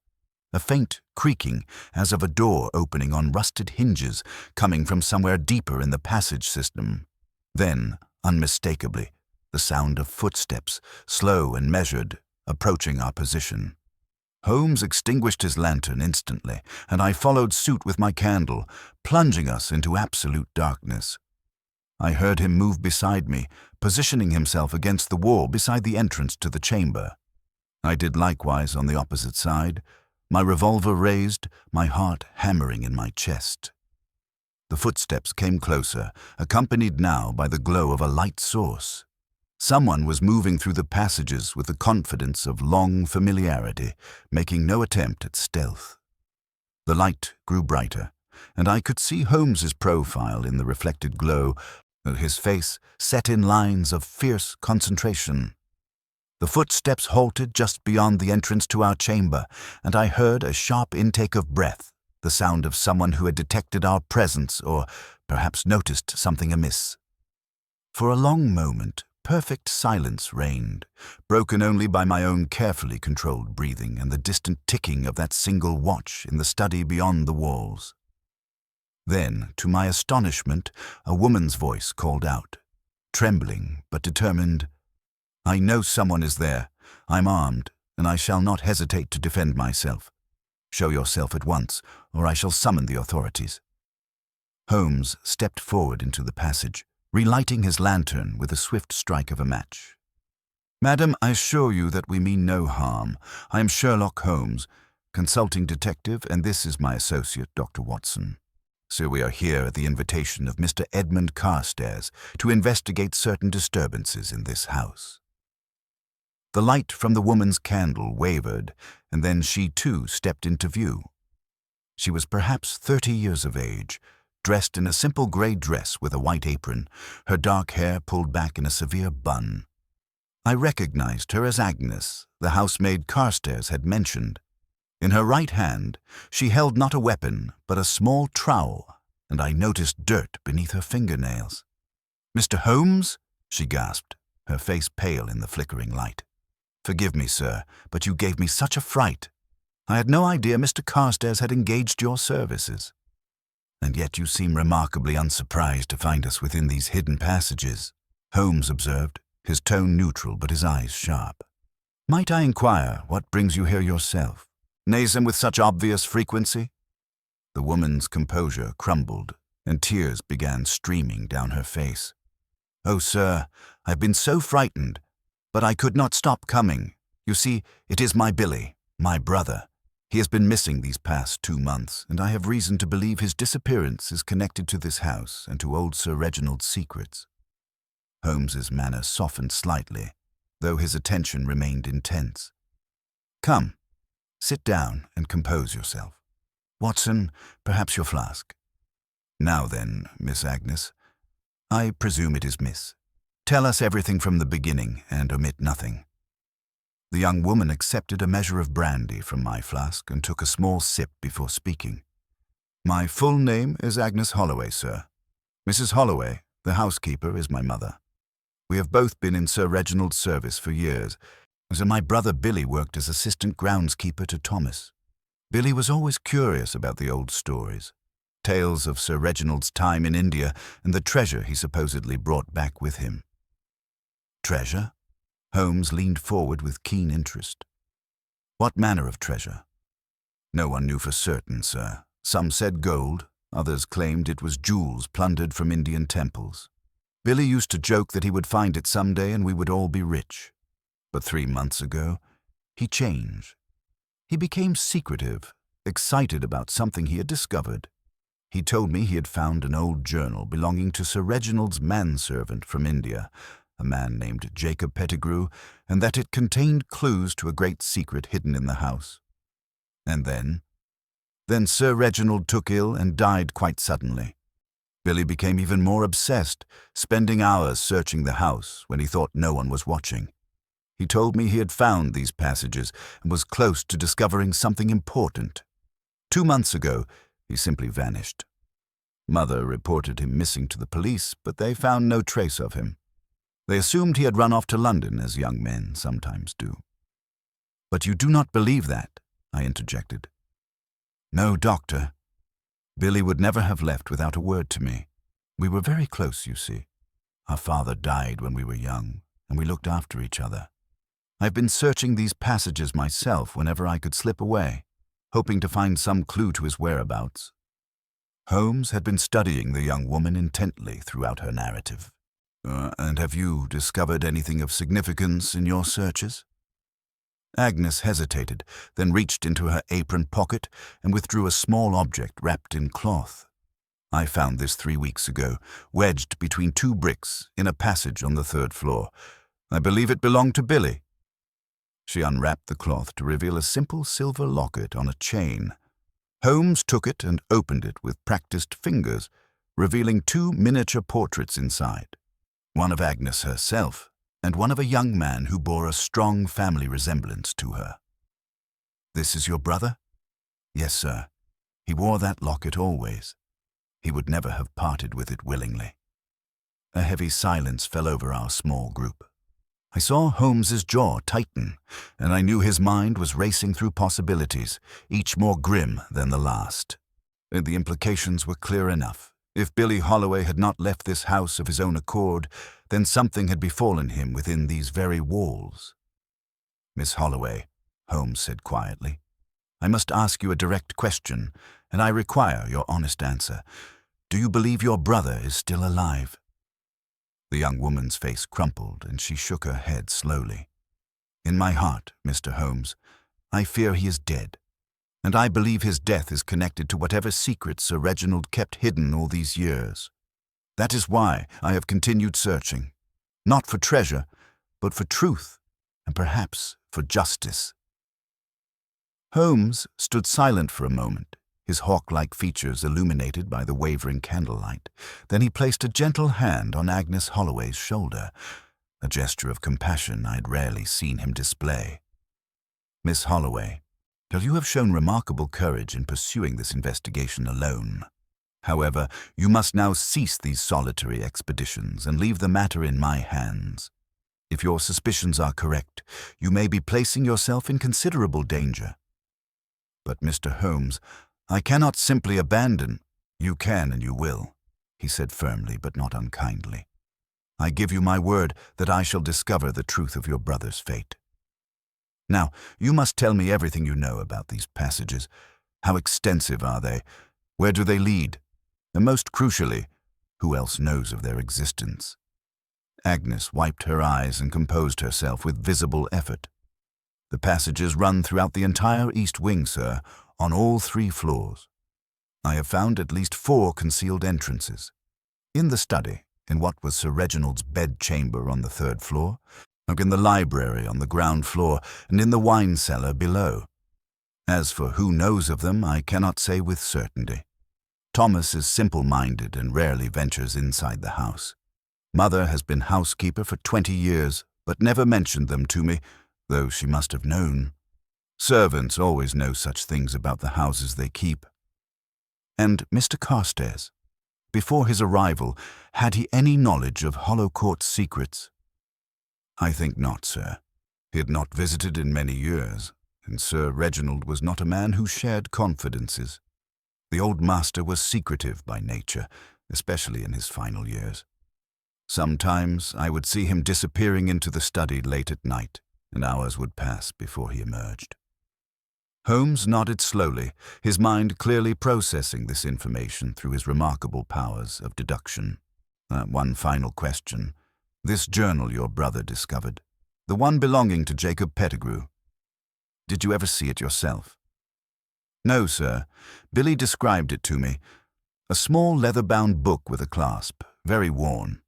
A faint creaking, as of a door opening on rusted hinges, coming from somewhere deeper in the passage system. Then, unmistakably, the sound of footsteps, slow and measured, approaching our position. Holmes extinguished his lantern instantly, and I followed suit with my candle, plunging us into absolute darkness. I heard him move beside me, positioning himself against the wall beside the entrance to the chamber. I did likewise on the opposite side, my revolver raised, my heart hammering in my chest. The footsteps came closer, accompanied now by the glow of a light source. Someone was moving through the passages with the confidence of long familiarity, making no attempt at stealth. The light grew brighter, and I could see Holmes's profile in the reflected glow, his face set in lines of fierce concentration. The footsteps halted just beyond the entrance to our chamber, and I heard a sharp intake of breath, the sound of someone who had detected our presence or perhaps noticed something amiss. For a long moment, perfect silence reigned, broken only by my own carefully controlled breathing and the distant ticking of that single watch in the study beyond the walls. Then, to my astonishment, a woman's voice called out, trembling but determined, "I know someone is there. I'm armed, and I shall not hesitate to defend myself. Show yourself at once, or I shall summon the authorities." Holmes stepped forward into the passage, relighting his lantern with a swift strike of a match. "Madam, I assure you that we mean no harm. I am Sherlock Holmes, consulting detective, and this is my associate, Dr. Watson. So we are here at the invitation of Mr. Edmund Carstairs to investigate certain disturbances in this house." The light from the woman's candle wavered, and then she too stepped into view. She was perhaps 30 years of age, dressed in a simple grey dress with a white apron, her dark hair pulled back in a severe bun. I recognized her as Agnes, the housemaid Carstairs had mentioned. In her right hand, she held not a weapon, but a small trowel, and I noticed dirt beneath her fingernails. "Mr. Holmes?" she gasped, her face pale in the flickering light. "Forgive me, sir, but you gave me such a fright. I had no idea Mr. Carstairs had engaged your services. And yet you seem remarkably unsurprised to find us within these hidden passages," Holmes observed, his tone neutral but his eyes sharp. "Might I inquire what brings you here yourself? Nays them with such obvious frequency?" The woman's composure crumbled, and tears began streaming down her face. "Oh, sir, I've been so frightened, but I could not stop coming. You see, it is my Billy, my brother. He has been missing these past 2 months, and I have reason to believe his disappearance is connected to this house and to old Sir Reginald's secrets." Holmes's manner softened slightly, though his attention remained intense. "Come, sit down and compose yourself. Watson, perhaps your flask. Now then, Miss Agnes, I presume it is Miss. Tell us everything from the beginning and omit nothing." The young woman accepted a measure of brandy from my flask and took a small sip before speaking. "My full name is Agnes Holloway, sir. Mrs. Holloway, the housekeeper, is my mother. We have both been in Sir Reginald's service for years, so my brother Billy worked as assistant groundskeeper to Thomas. Billy was always curious about the old stories, tales of Sir Reginald's time in India and the treasure he supposedly brought back with him." "Treasure?" Holmes leaned forward with keen interest. "What manner of treasure?" "No one knew for certain, sir. Some said gold, Others claimed it was jewels plundered from Indian temples. Billy used to joke that he would find it someday and we would all be rich. But 3 months ago, he changed. He became secretive, excited about something he had discovered. He told me he had found an old journal belonging to Sir Reginald's manservant from India, a man named Jacob Pettigrew, and that it contained clues to a great secret hidden in the house. And then Sir Reginald took ill and died quite suddenly. Billy became even more obsessed, spending hours searching the house when he thought no one was watching. He told me he had found these passages and was close to discovering something important. 2 months ago, he simply vanished. Mother reported him missing to the police, but they found no trace of him. They assumed he had run off to London, as young men sometimes do. "But you do not believe that," I interjected. "No, Doctor. Billy would never have left without a word to me. We were very close, you see. Our father died when we were young, and we looked after each other. I've been searching these passages myself whenever I could slip away, hoping to find some clue to his whereabouts." Holmes had been studying the young woman intently throughout her narrative. And have you discovered anything of significance in your searches?" Agnes hesitated, then reached into her apron pocket and withdrew a small object wrapped in cloth. "I found this 3 weeks ago, wedged between 2 bricks in a passage on the 3rd floor. I believe it belonged to Billy." She unwrapped the cloth to reveal a simple silver locket on a chain. Holmes took it and opened it with practiced fingers, revealing 2 miniature portraits inside, one of Agnes herself and one of a young man who bore a strong family resemblance to her. "This is your brother?" "Yes, sir. He wore that locket always. He would never have parted with it willingly." A heavy silence fell over our small group. I saw Holmes's jaw tighten, and I knew his mind was racing through possibilities, each more grim than the last. The implications were clear enough. If Billy Holloway had not left this house of his own accord, then something had befallen him within these very walls. "Miss Holloway," Holmes said quietly, "I must ask you a direct question, and I require your honest answer. Do you believe your brother is still alive?" The young woman's face crumpled, and she shook her head slowly. "In my heart, Mr. Holmes, I fear he is dead, and I believe his death is connected to whatever secret Sir Reginald kept hidden all these years. That is why I have continued searching, not for treasure, but for truth, and perhaps for justice." Holmes stood silent for a moment, his hawk-like features illuminated by the wavering candlelight. Then he placed a gentle hand on Agnes Holloway's shoulder, a gesture of compassion I'd rarely seen him display. "Miss Holloway, you have shown remarkable courage in pursuing this investigation alone. However, you must now cease these solitary expeditions and leave the matter in my hands. If your suspicions are correct, you may be placing yourself in considerable danger." "But, Mr. Holmes, I cannot simply abandon—" "You can and you will," he said firmly but not unkindly. "I give you my word that I shall discover the truth of your brother's fate. Now, you must tell me everything you know about these passages. How extensive are they? Where do they lead? And most crucially, who else knows of their existence?" Agnes wiped her eyes and composed herself with visible effort. "The passages run throughout the entire east wing, sir, on all 3 floors. I have found at least 4 concealed entrances. In the study, in what was Sir Reginald's bedchamber on the 3rd floor, in the library on the ground floor, and in the wine cellar below. As for who knows of them, I cannot say with certainty. Thomas is simple-minded and rarely ventures inside the house. Mother has been housekeeper for 20 years, but never mentioned them to me, though she must have known. Servants always know such things about the houses they keep. And Mr. Carstairs, before his arrival, had he any knowledge of Hollow Court's secrets?" "I think not, sir. He had not visited in many years, and Sir Reginald was not a man who shared confidences. The old master was secretive by nature, especially in his final years. Sometimes I would see him disappearing into the study late at night, and hours would pass before he emerged." Holmes nodded slowly, his mind clearly processing this information through his remarkable powers of deduction. One final question. This journal your brother discovered, the one belonging to Jacob Pettigrew. Did you ever see it yourself? No, sir. Billy described it to me. A small leather-bound book with a clasp, very worn.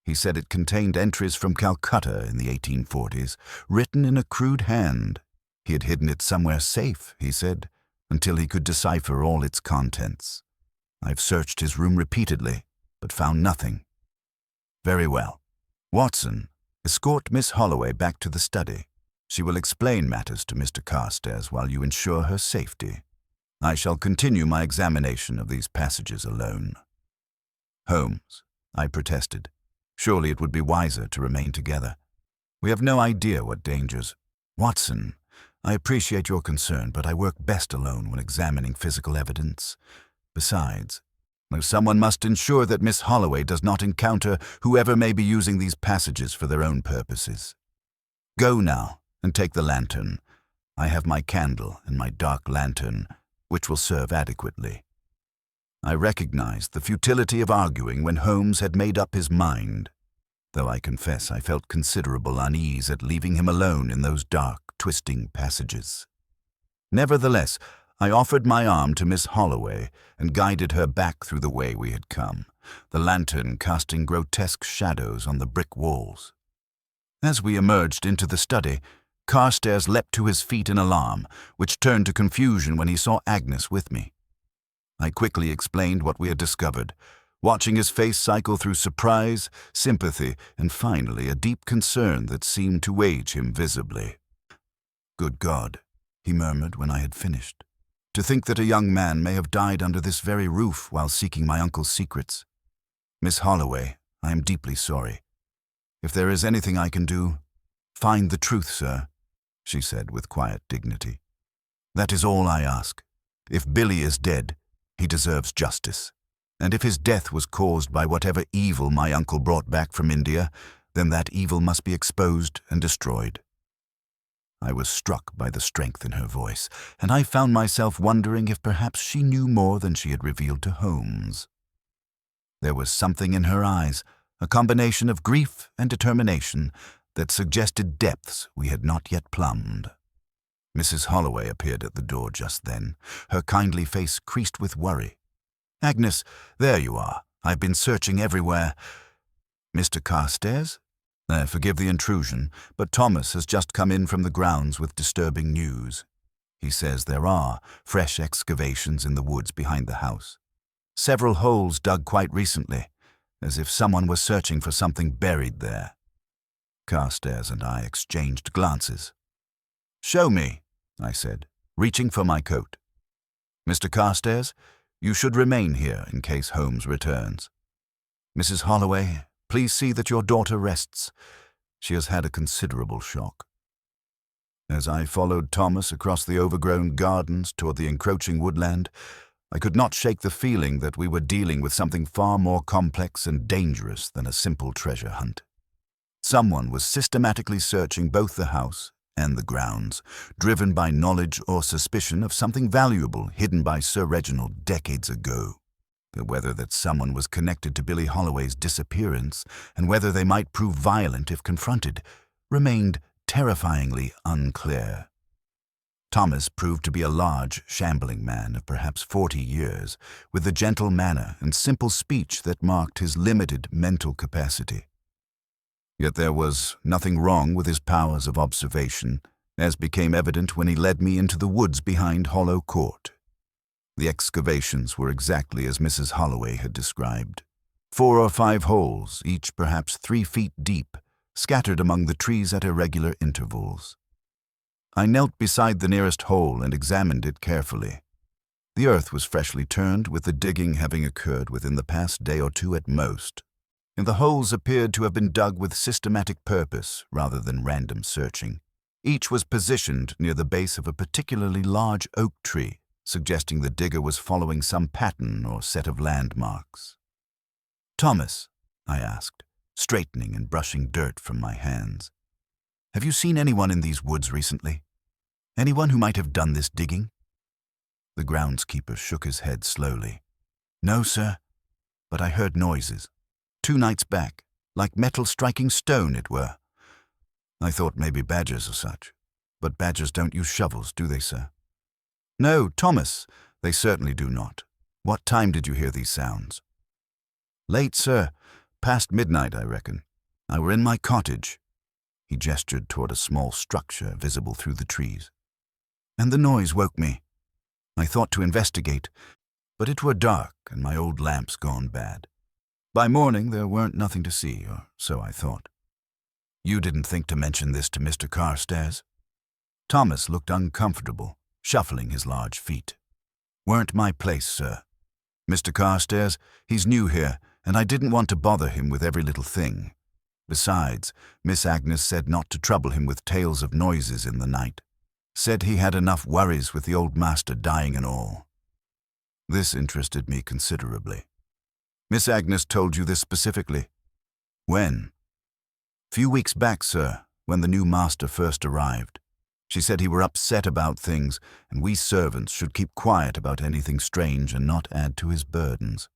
He said it contained entries from Calcutta in the 1840s, written in a crude hand. He had hidden it somewhere safe, he said, until he could decipher all its contents. I've searched his room repeatedly, but found nothing. Very well. Watson, escort Miss Holloway back to the study. She will explain matters to Mr. Carstairs while you ensure her safety. I shall continue my examination of these passages alone. Holmes, I protested. Surely it would be wiser to remain together. We have no idea what dangers. Watson, I appreciate your concern, but I work best alone when examining physical evidence. Besides, someone must ensure that Miss Holloway does not encounter whoever may be using these passages for their own purposes. Go now and take the lantern. I have my candle and my dark lantern, which will serve adequately. I recognized the futility of arguing when Holmes had made up his mind, though I confess I felt considerable unease at leaving him alone in those dark, twisting passages. Nevertheless, I offered my arm to Miss Holloway and guided her back through the way we had come, the lantern casting grotesque shadows on the brick walls. As we emerged into the study, Carstairs leapt to his feet in alarm, which turned to confusion when he saw Agnes with me. I quickly explained what we had discovered, watching his face cycle through surprise, sympathy, and finally a deep concern that seemed to age him visibly. "Good God," he murmured when I had finished. "To think that a young man may have died under this very roof while seeking my uncle's secrets. Miss Holloway, I am deeply sorry. If there is anything I can do, find the truth, sir," she said with quiet dignity. "That is all I ask. If Billy is dead, he deserves justice. And if his death was caused by whatever evil my uncle brought back from India, then that evil must be exposed and destroyed." I was struck by the strength in her voice, and I found myself wondering if perhaps she knew more than she had revealed to Holmes. There was something in her eyes, a combination of grief and determination, that suggested depths we had not yet plumbed. Mrs. Holloway appeared at the door just then, her kindly face creased with worry. "Agnes, there you are. I've been searching everywhere." "Mr. Carstairs? Forgive the intrusion, but Thomas has just come in from the grounds with disturbing news. He says there are fresh excavations in the woods behind the house. Several holes dug quite recently, as if someone was searching for something buried there." Carstairs and I exchanged glances. "Show me," I said, reaching for my coat. "Mr. Carstairs, you should remain here in case Holmes returns. Mrs. Holloway, please see that your daughter rests. She has had a considerable shock." As I followed Thomas across the overgrown gardens toward the encroaching woodland, I could not shake the feeling that we were dealing with something far more complex and dangerous than a simple treasure hunt. Someone was systematically searching both the house and the grounds, driven by knowledge or suspicion of something valuable hidden by Sir Reginald decades ago. Whether that someone was connected to Billy Holloway's disappearance, and whether they might prove violent if confronted, remained terrifyingly unclear. Thomas proved to be a large, shambling man of perhaps 40 years, with the gentle manner and simple speech that marked his limited mental capacity. Yet there was nothing wrong with his powers of observation, as became evident when he led me into the woods behind Hollow Court. The excavations were exactly as Mrs. Holloway had described. 4 or 5 holes, each perhaps 3 feet deep, scattered among the trees at irregular intervals. I knelt beside the nearest hole and examined it carefully. The earth was freshly turned, with the digging having occurred within the past day or 2 at most, and the holes appeared to have been dug with systematic purpose rather than random searching. Each was positioned near the base of a particularly large oak tree, suggesting the digger was following some pattern or set of landmarks. "Thomas," I asked, straightening and brushing dirt from my hands, "have you seen anyone in these woods recently?" Anyone who might have done this digging?" The groundskeeper shook his head slowly. "No, sir, but I heard noises. 2 nights back, like metal striking stone it were. I thought maybe badgers or such. But badgers don't use shovels, do they, sir?" "No, Thomas, they certainly do not. What time did you hear these sounds?" "Late, sir. Past midnight, I reckon. I were in my cottage." He gestured toward a small structure visible through the trees. "And the noise woke me. I thought to investigate, but it were dark and my old lamp's gone bad. By morning there weren't nothing to see, or so I thought." "You didn't think to mention this to Mr. Carstairs?" Thomas looked uncomfortable, shuffling his large feet. "Weren't my place, sir. Mr. Carstairs, he's new here, and I didn't want to bother him with every little thing. Besides, Miss Agnes said not to trouble him with tales of noises in the night. Said he had enough worries with the old master dying and all." This interested me considerably. "Miss Agnes told you this specifically?" "When?" "Few weeks back, sir, when the new master first arrived. She said he were upset about things, and we servants should keep quiet about anything strange and not add to his burdens.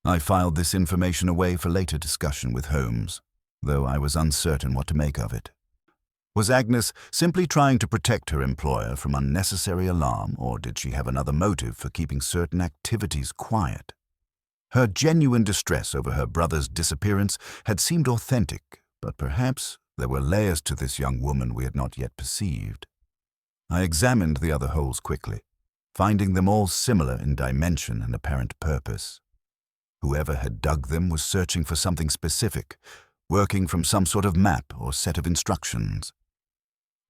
I filed this information away for later discussion with Holmes, though I was uncertain what to make of it. Was Agnes simply trying to protect her employer from unnecessary alarm, or did she have another motive for keeping certain activities quiet? Her genuine distress over her brother's disappearance had seemed authentic, but perhaps there were layers to this young woman we had not yet perceived. I examined the other holes quickly, finding them all similar in dimension and apparent purpose. Whoever had dug them was searching for something specific, working from some sort of map or set of instructions.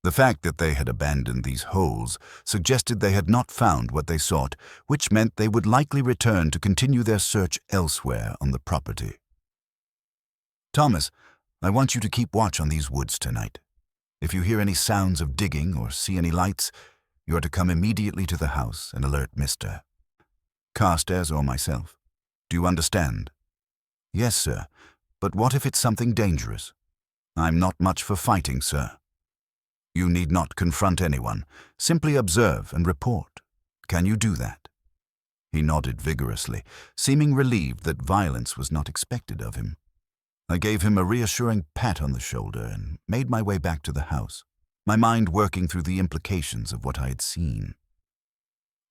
The fact that they had abandoned these holes suggested they had not found what they sought, which meant they would likely return to continue their search elsewhere on the property. "Thomas, I want you to keep watch on these woods tonight. If you hear any sounds of digging or see any lights, you are to come immediately to the house and alert Mr. Carstairs or myself. Do you understand?" "Yes, sir. But what if it's something dangerous?" "I'm not much for fighting, sir." "You need not confront anyone. Simply observe and report. Can you do that?" He nodded vigorously, seeming relieved that violence was not expected of him. I gave him a reassuring pat on the shoulder and made my way back to the house, my mind working through the implications of what I had seen.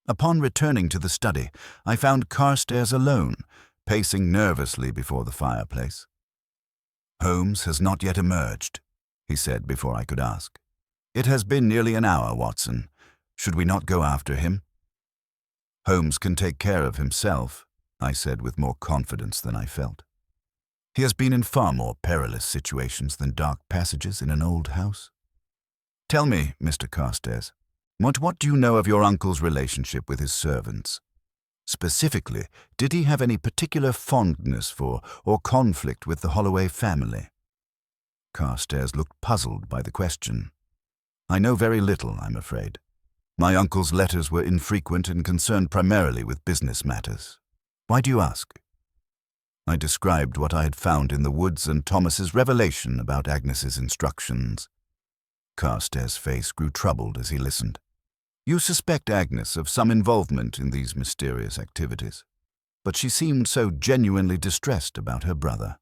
Upon returning to the study, I found Carstairs alone, pacing nervously before the fireplace. "Holmes has not yet emerged," he said before I could ask. "It has been nearly an hour, Watson. Should we not go after him?" "Holmes can take care of himself," I said with more confidence than I felt. "He has been in far more perilous situations than dark passages in an old house. Tell me, Mr. Carstairs, what do you know of your uncle's relationship with his servants? Specifically, did he have any particular fondness for or conflict with the Holloway family?" Carstairs looked puzzled by the question. "I know very little, I'm afraid. My uncle's letters were infrequent and concerned primarily with business matters. Why do you ask?" I described what I had found in the woods and Thomas's revelation about Agnes's instructions. Carstairs' face grew troubled as he listened. "You suspect Agnes of some involvement in these mysterious activities, but she seemed so genuinely distressed about her brother."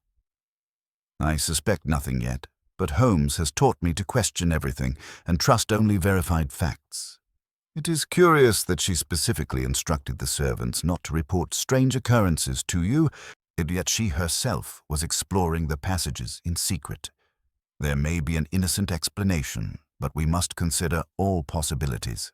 "I suspect nothing yet, but Holmes has taught me to question everything and trust only verified facts. It is curious that she specifically instructed the servants not to report strange occurrences to you, and yet she herself was exploring the passages in secret. There may be an innocent explanation, but we must consider all possibilities."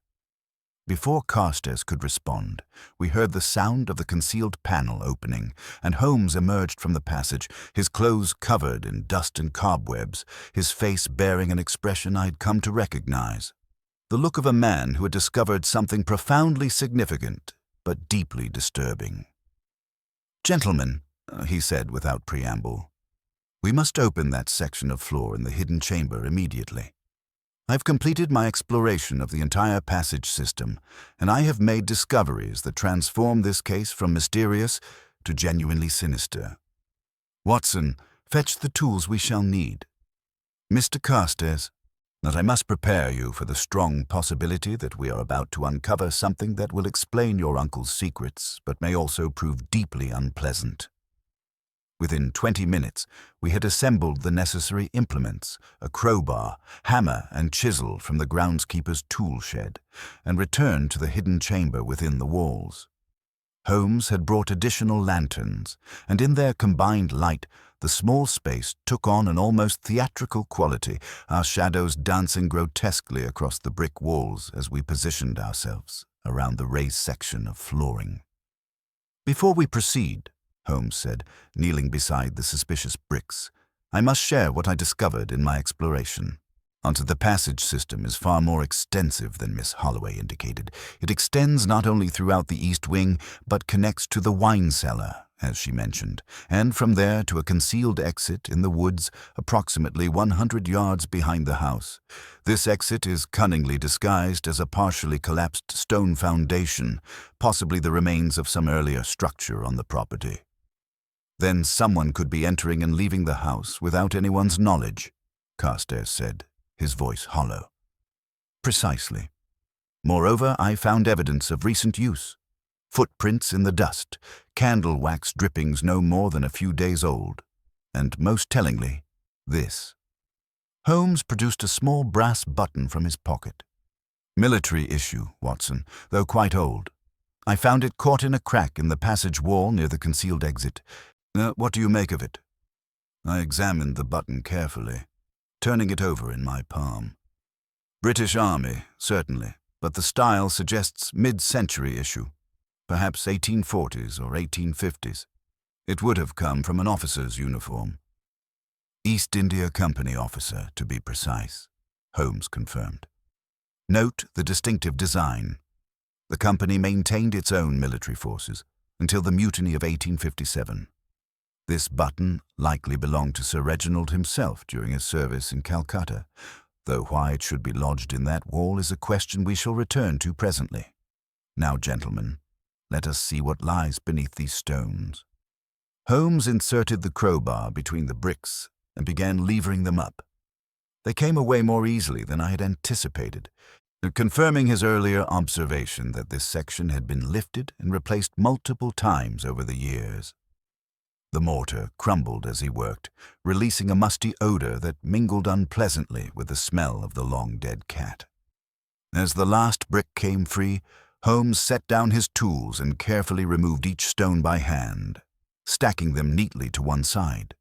Before Carstairs could respond, we heard the sound of the concealed panel opening, and Holmes emerged from the passage, his clothes covered in dust and cobwebs, his face bearing an expression I had come to recognize. The look of a man who had discovered something profoundly significant, but deeply disturbing. "Gentlemen," he said without preamble, "we must open that section of floor in the hidden chamber immediately. I've completed my exploration of the entire passage system, and I have made discoveries that transform this case from mysterious to genuinely sinister. Watson, fetch the tools we shall need. Mr. Carstairs, But I must prepare you for the strong possibility that we are about to uncover something that will explain your uncle's secrets, but may also prove deeply unpleasant. Within 20 minutes, we had assembled the necessary implements, a crowbar, hammer, and chisel from the groundskeeper's tool shed, and returned to the hidden chamber within the walls. Holmes had brought additional lanterns, and in their combined light, the small space took on an almost theatrical quality, our shadows dancing grotesquely across the brick walls as we positioned ourselves around the raised section of flooring. "Before we proceed," Holmes said, kneeling beside the suspicious bricks, "I must share what I discovered in my exploration. The passage system is far more extensive than Miss Holloway indicated. It extends not only throughout the east wing, but connects to the wine cellar, as she mentioned, and from there to a concealed exit in the woods approximately 100 yards behind the house. This exit is cunningly disguised as a partially collapsed stone foundation, possibly the remains of some earlier structure on the property. Then someone could be entering and leaving the house without anyone's knowledge," Carstairs said, his voice hollow. "Precisely. Moreover, I found evidence of recent use. Footprints in the dust, candle wax drippings no more than a few days old, and most tellingly, this." Holmes produced a small brass button from his pocket. "Military issue, Watson, though quite old. I found it caught in a crack in the passage wall near the concealed exit. What do you make of it?" I examined the button carefully, turning it over in my palm. "British Army, certainly, but the style suggests mid-century issue, perhaps 1840s or 1850s. It would have come from an officer's uniform." "East India Company officer, to be precise," Holmes confirmed. "Note the distinctive design. The company maintained its own military forces until the mutiny of 1857. This button likely belonged to Sir Reginald himself during his service in Calcutta, though why it should be lodged in that wall is a question we shall return to presently. Now, gentlemen, let us see what lies beneath these stones." Holmes inserted the crowbar between the bricks and began levering them up. They came away more easily than I had anticipated, confirming his earlier observation that this section had been lifted and replaced multiple times over the years. The mortar crumbled as he worked, releasing a musty odor that mingled unpleasantly with the smell of the long-dead cat. As the last brick came free, Holmes set down his tools and carefully removed each stone by hand, stacking them neatly to one side.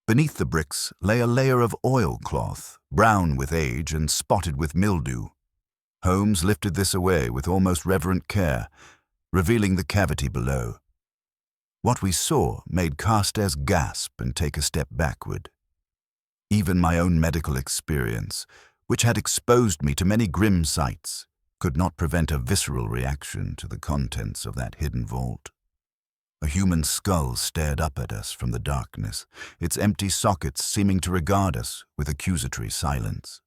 Beneath the bricks lay a layer of oilcloth, brown with age and spotted with mildew. Holmes lifted this away with almost reverent care, revealing the cavity below. What we saw made Carstairs gasp and take a step backward. Even my own medical experience, which had exposed me to many grim sights, could not prevent a visceral reaction to the contents of that hidden vault. A human skull stared up at us from the darkness, its empty sockets seeming to regard us with accusatory silence.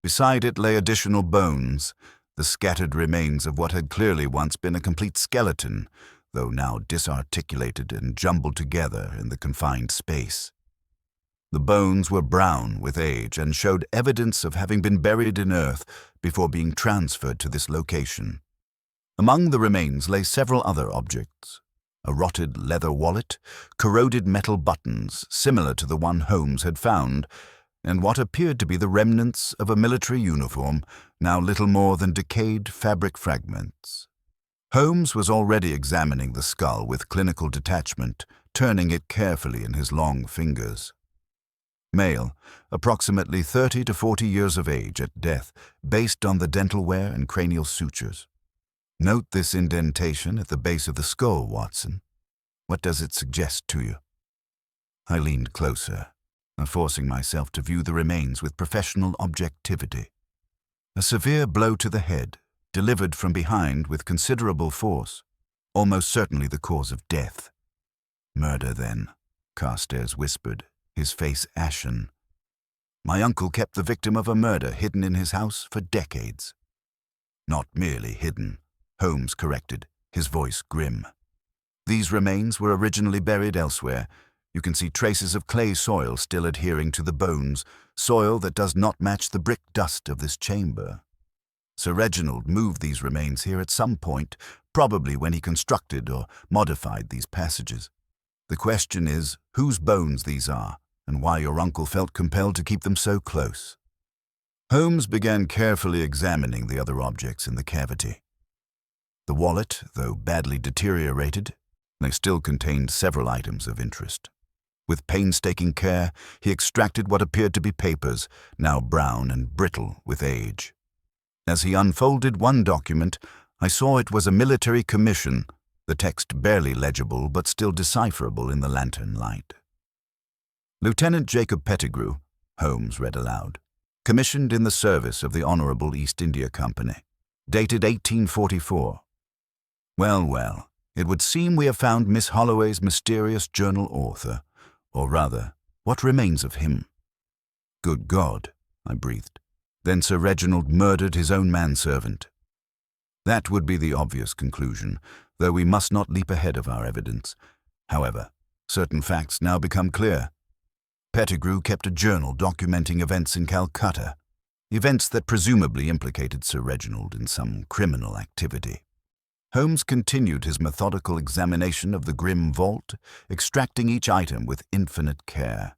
Beside it lay additional bones, the scattered remains of what had clearly once been a complete skeleton, though now disarticulated and jumbled together in the confined space. The bones were brown with age and showed evidence of having been buried in earth before being transferred to this location. Among the remains lay several other objects: a rotted leather wallet, corroded metal buttons similar to the one Holmes had found, and what appeared to be the remnants of a military uniform, now little more than decayed fabric fragments. Holmes was already examining the skull with clinical detachment, turning it carefully in his long fingers. Male, approximately 30 to 40 years of age at death, based on the dental wear and cranial sutures. Note this indentation at the base of the skull, Watson. What does it suggest to you? I leaned closer, forcing myself to view the remains with professional objectivity. A severe blow to the head, delivered from behind with considerable force, almost certainly the cause of death. "Murder, then," Carstairs whispered, his face ashen. "My uncle kept the victim of a murder hidden in his house for decades." "Not merely hidden," Holmes corrected, his voice grim. "These remains were originally buried elsewhere. You can see traces of clay soil still adhering to the bones, soil that does not match the brick dust of this chamber. Sir Reginald moved these remains here at some point, probably when he constructed or modified these passages. The question is whose bones these are, and why your uncle felt compelled to keep them so close. Holmes began carefully examining the other objects in the cavity. The wallet, though badly deteriorated, still contained several items of interest. With painstaking care, he extracted what appeared to be papers, now brown and brittle with age. As he unfolded one document, I saw it was a military commission, the text barely legible but still decipherable in the lantern light. Lieutenant Jacob Pettigrew, Holmes read aloud, commissioned in the service of the Honourable East India Company, dated 1844. Well, well, it would seem we have found Miss Holloway's mysterious journal author, or rather, what remains of him. Good God, I breathed. Then Sir Reginald murdered his own manservant. That would be the obvious conclusion, though we must not leap ahead of our evidence. However, certain facts now become clear. Pettigrew kept a journal documenting events in Calcutta, events that presumably implicated Sir Reginald in some criminal activity. Holmes continued his methodical examination of the grim vault, extracting each item with infinite care.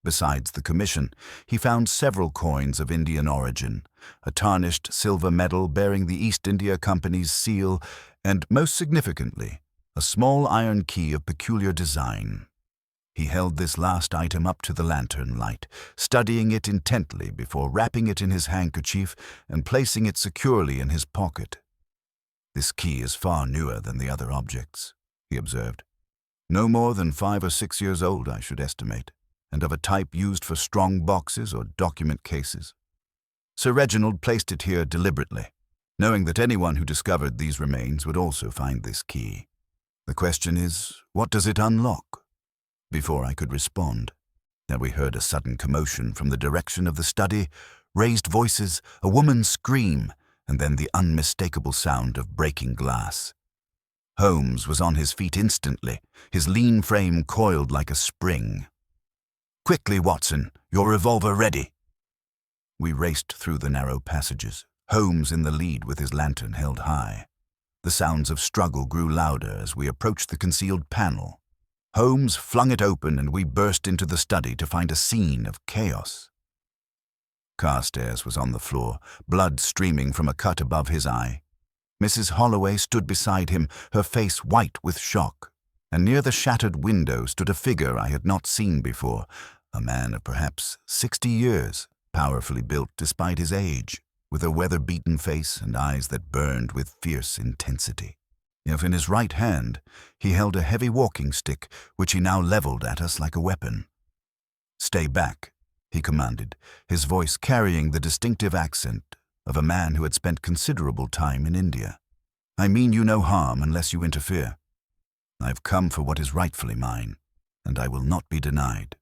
Besides the commission, he found several coins of Indian origin, a tarnished silver medal bearing the East India Company's seal, and, most significantly, a small iron key of peculiar design. He held this last item up to the lantern light, studying it intently before wrapping it in his handkerchief and placing it securely in his pocket. This key is far newer than the other objects, he observed. No more than 5 or 6 years old, I should estimate, and of a type used for strong boxes or document cases. Sir Reginald placed it here deliberately, knowing that anyone who discovered these remains would also find this key. The question is, what does it unlock? Before I could respond, we heard a sudden commotion from the direction of the study, raised voices, a woman's scream, and then the unmistakable sound of breaking glass. Holmes was on his feet instantly, his lean frame coiled like a spring. "Quickly, Watson, your revolver ready." We raced through the narrow passages, Holmes in the lead with his lantern held high. The sounds of struggle grew louder as we approached the concealed panel. Holmes flung it open and we burst into the study to find a scene of chaos. Carstairs was on the floor, blood streaming from a cut above his eye. Mrs. Holloway stood beside him, her face white with shock, and near the shattered window stood a figure I had not seen before, a man of perhaps 60 years, powerfully built despite his age, with a weather-beaten face and eyes that burned with fierce intensity. If in his right hand he held a heavy walking stick, which he now leveled at us like a weapon. "Stay back," he commanded, his voice carrying the distinctive accent of a man who had spent considerable time in India. "I mean you no harm unless you interfere. I've come for what is rightfully mine, and I will not be denied."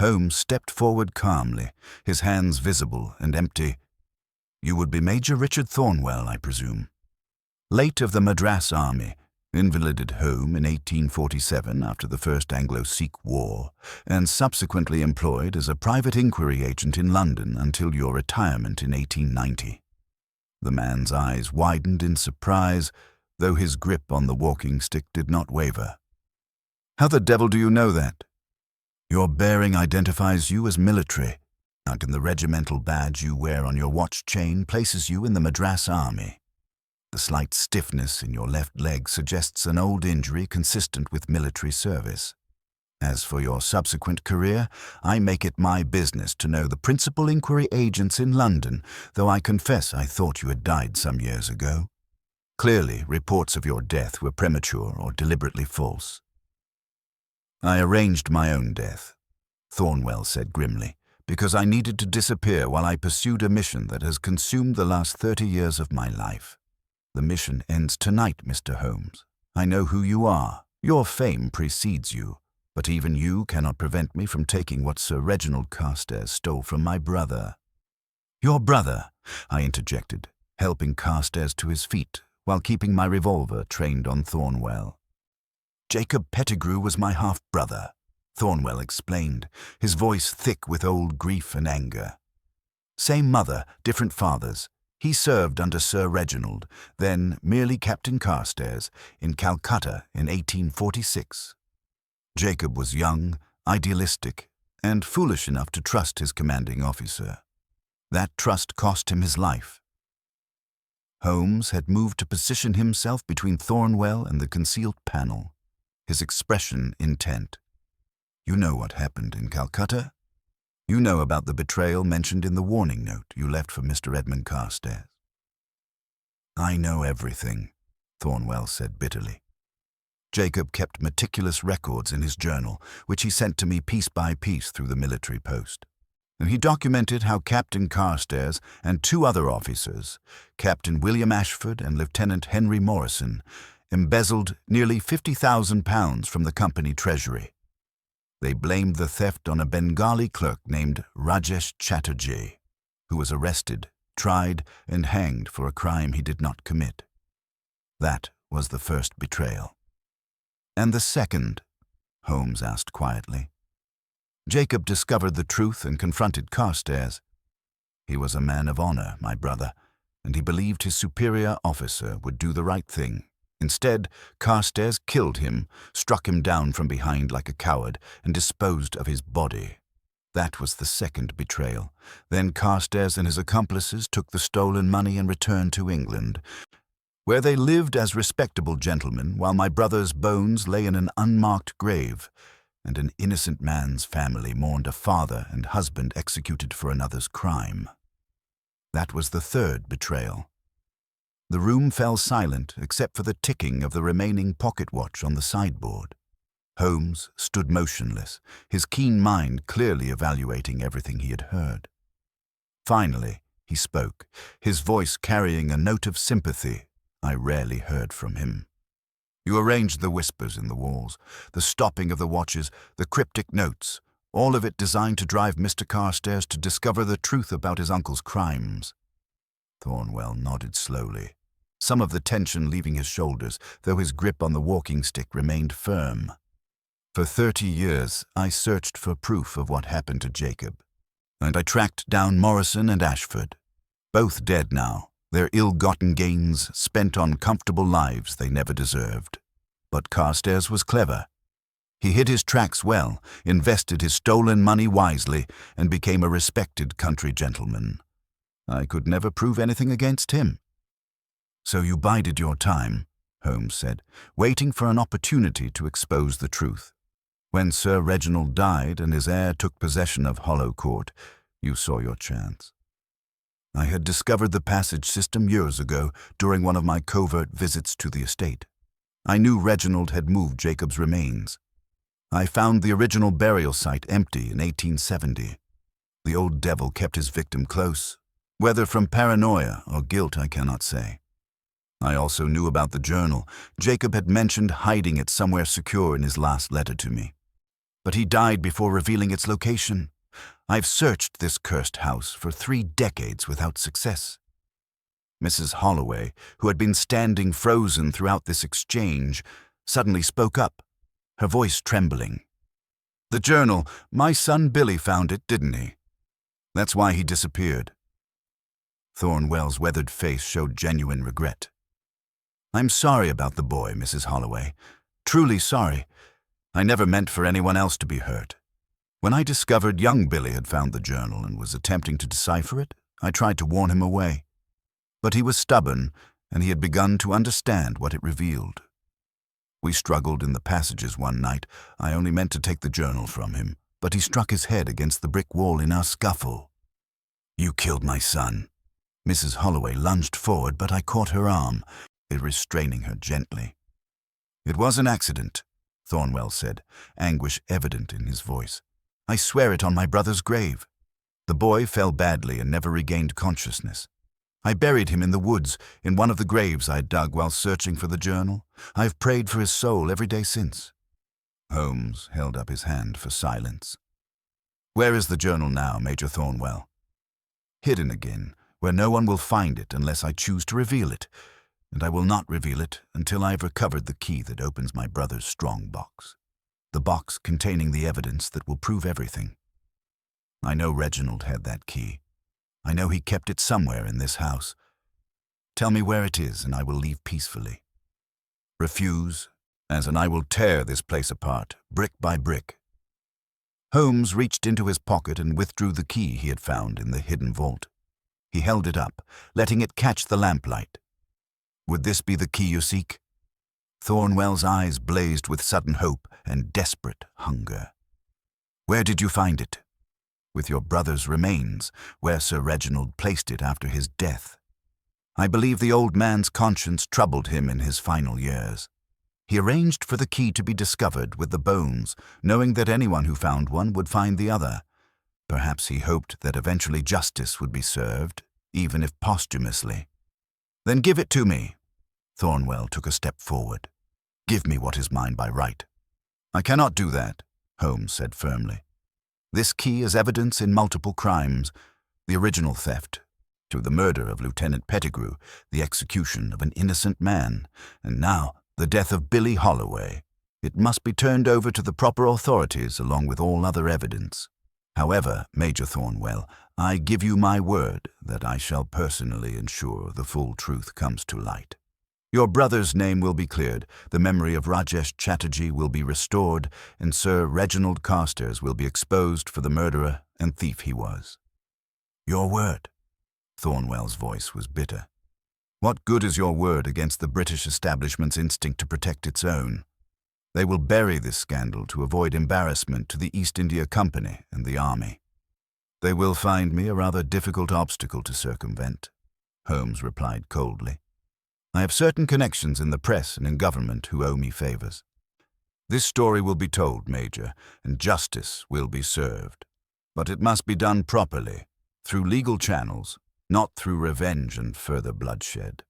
Holmes stepped forward calmly, his hands visible and empty. "You would be Major Richard Thornwell, I presume. Late of the Madras Army, invalided home in 1847 after the First Anglo-Sikh War, and subsequently employed as a private inquiry agent in London until your retirement in 1890. The man's eyes widened in surprise, though his grip on the walking stick did not waver. "How the devil do you know that?" "Your bearing identifies you as military, and the regimental badge you wear on your watch chain places you in the Madras Army. The slight stiffness in your left leg suggests an old injury consistent with military service. As for your subsequent career, I make it my business to know the principal inquiry agents in London, though I confess I thought you had died some years ago. Clearly, reports of your death were premature or deliberately false." "I arranged my own death," Thornwell said grimly, "because I needed to disappear while I pursued a mission that has consumed the last 30 years of my life. The mission ends tonight, Mr. Holmes. I know who you are. Your fame precedes you, but even you cannot prevent me from taking what Sir Reginald Carstairs stole from my brother." "Your brother?" I interjected, helping Carstairs to his feet while keeping my revolver trained on Thornwell. Jacob Pettigrew was my half-brother, Thornwell explained, his voice thick with old grief and anger. Same mother, different fathers. He served under Sir Reginald, then merely Captain Carstairs, in Calcutta in 1846. Jacob was young, idealistic, and foolish enough to trust his commanding officer. That trust cost him his life. Holmes had moved to position himself between Thornwell and the concealed panel, his expression intent. You know what happened in Calcutta? You know about the betrayal mentioned in the warning note you left for Mr. Edmund Carstairs. I know everything, Thornwell said bitterly. Jacob kept meticulous records in his journal, which he sent to me piece by piece through the military post. And he documented how Captain Carstairs and two other officers, Captain William Ashford and Lieutenant Henry Morrison, embezzled nearly £50,000 from the company treasury. They blamed the theft on a Bengali clerk named Rajesh Chatterjee, who was arrested, tried, and hanged for a crime he did not commit. That was the first betrayal. And the second? Holmes asked quietly. Jacob discovered the truth and confronted Carstairs. He was a man of honor, my brother, and he believed his superior officer would do the right thing. Instead, Carstairs killed him, struck him down from behind like a coward, and disposed of his body. That was the second betrayal. Then Carstairs and his accomplices took the stolen money and returned to England, where they lived as respectable gentlemen while my brother's bones lay in an unmarked grave, and an innocent man's family mourned a father and husband executed for another's crime. That was the third betrayal. The room fell silent except for the ticking of the remaining pocket watch on the sideboard. Holmes stood motionless, his keen mind clearly evaluating everything he had heard. Finally, he spoke, his voice carrying a note of sympathy I rarely heard from him. You arranged the whispers in the walls, the stopping of the watches, the cryptic notes, all of it designed to drive Mr. Carstairs to discover the truth about his uncle's crimes. Thornwell nodded slowly, some of the tension leaving his shoulders, though his grip on the walking stick remained firm. For 30 years, I searched for proof of what happened to Jacob, and I tracked down Morrison and Ashford, both dead now, their ill-gotten gains spent on comfortable lives they never deserved. But Carstairs was clever. He hid his tracks well, invested his stolen money wisely, and became a respected country gentleman. I could never prove anything against him. So you bided your time, Holmes said, waiting for an opportunity to expose the truth. When Sir Reginald died and his heir took possession of Hollow Court, you saw your chance. I had discovered the passage system years ago during one of my covert visits to the estate. I knew Reginald had moved Jacob's remains. I found the original burial site empty in 1870. The old devil kept his victim close, whether from paranoia or guilt I cannot say. I also knew about the journal. Jacob had mentioned hiding it somewhere secure in his last letter to me. But he died before revealing its location. I've searched this cursed house for 3 decades without success. Mrs. Holloway, who had been standing frozen throughout this exchange, suddenly spoke up, her voice trembling. The journal, my son Billy found it, didn't he? That's why he disappeared. Thornwell's weathered face showed genuine regret. I'm sorry about the boy, Mrs. Holloway. Truly sorry. I never meant for anyone else to be hurt. When I discovered young Billy had found the journal and was attempting to decipher it, I tried to warn him away. But he was stubborn, and he had begun to understand what it revealed. We struggled in the passages one night. I only meant to take the journal from him, but he struck his head against the brick wall in our scuffle. You killed my son. Mrs. Holloway lunged forward, but I caught her arm, restraining her gently. It was an accident, Thornwell said, anguish evident in his voice. I swear it on my brother's grave. The boy fell badly and never regained consciousness. I buried him in the woods, in one of the graves I dug while searching for the journal. I've prayed for his soul every day since. Holmes held up his hand for silence. Where is the journal now, Major Thornwell? Hidden again, where no one will find it unless I choose to reveal it. and I will not reveal it until I have recovered the key that opens my brother's strong box. The box containing the evidence that will prove everything. I know Reginald had that key. I know he kept it somewhere in this house. Tell me where it is, and I will leave peacefully. Refuse, and I will tear this place apart, brick by brick." Holmes reached into his pocket and withdrew the key he had found in the hidden vault. He held it up, letting it catch the lamplight. "Would this be the key you seek?" Thornwell's eyes blazed with sudden hope and desperate hunger. "Where did you find it?" "With your brother's remains, where Sir Reginald placed it after his death. I believe the old man's conscience troubled him in his final years. He arranged for the key to be discovered with the bones, knowing that anyone who found one would find the other. Perhaps he hoped that eventually justice would be served, even if posthumously." "Then give it to me." Thornwell took a step forward. "Give me what is mine by right." "I cannot do that," Holmes said firmly. "This key is evidence in multiple crimes: the original theft, to the murder of Lieutenant Pettigrew, the execution of an innocent man, and now the death of Billy Holloway. It must be turned over to the proper authorities along with all other evidence. However, Major Thornwell, I give you my word that I shall personally ensure the full truth comes to light. Your brother's name will be cleared, the memory of Rajesh Chatterjee will be restored, and Sir Reginald Carstairs will be exposed for the murderer and thief he was." "Your word?" Thornwell's voice was bitter. "What good is your word against the British establishment's instinct to protect its own? They will bury this scandal to avoid embarrassment to the East India Company and the Army. They will find me a rather difficult obstacle to circumvent," Holmes replied coldly. "I have certain connections in the press and in government who owe me favors. This story will be told, Major, and justice will be served. But it must be done properly, through legal channels, not through revenge and further bloodshed."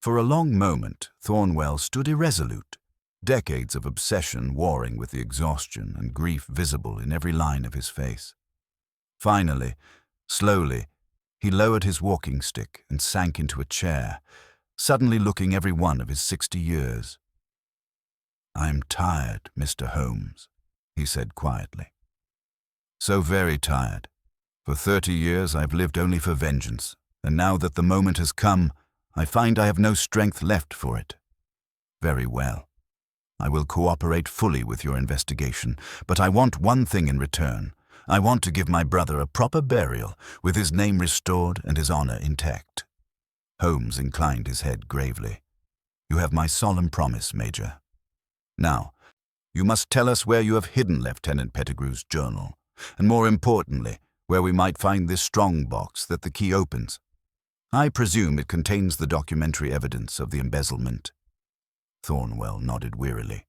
For a long moment, Thornwell stood irresolute, decades of obsession warring with the exhaustion and grief visible in every line of his face. Finally, slowly, he lowered his walking stick and sank into a chair, suddenly looking every one of his 60 years. "I am tired, Mr. Holmes," he said quietly. "So very tired. For 30 years I've lived only for vengeance, and now that the moment has come, I find I have no strength left for it. Very well. I will cooperate fully with your investigation, but I want one thing in return. I want to give my brother a proper burial, with his name restored and his honor intact." Holmes inclined his head gravely. "You have my solemn promise, Major. Now, you must tell us where you have hidden Lieutenant Pettigrew's journal, and more importantly, where we might find this strong box that the key opens. I presume it contains the documentary evidence of the embezzlement." Thornwell nodded wearily.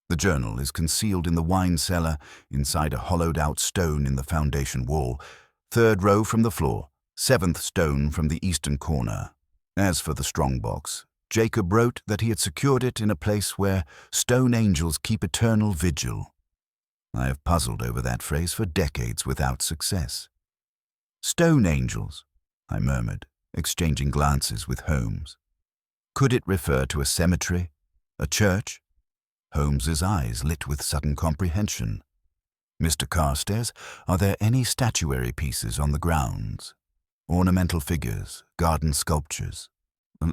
"The journal is concealed in the wine cellar, inside a hollowed-out stone in the foundation wall, 3rd row from the floor, 7th stone from the eastern corner. As for the strong box, Jacob wrote that he had secured it in a place where stone angels keep eternal vigil. I have puzzled over that phrase for decades without success." "Stone angels," I murmured, exchanging glances with Holmes. "Could it refer to a cemetery? A church?" Holmes's eyes lit with sudden comprehension. "Mr. Carstairs, are there any statuary pieces on the grounds? Ornamental figures, garden sculptures,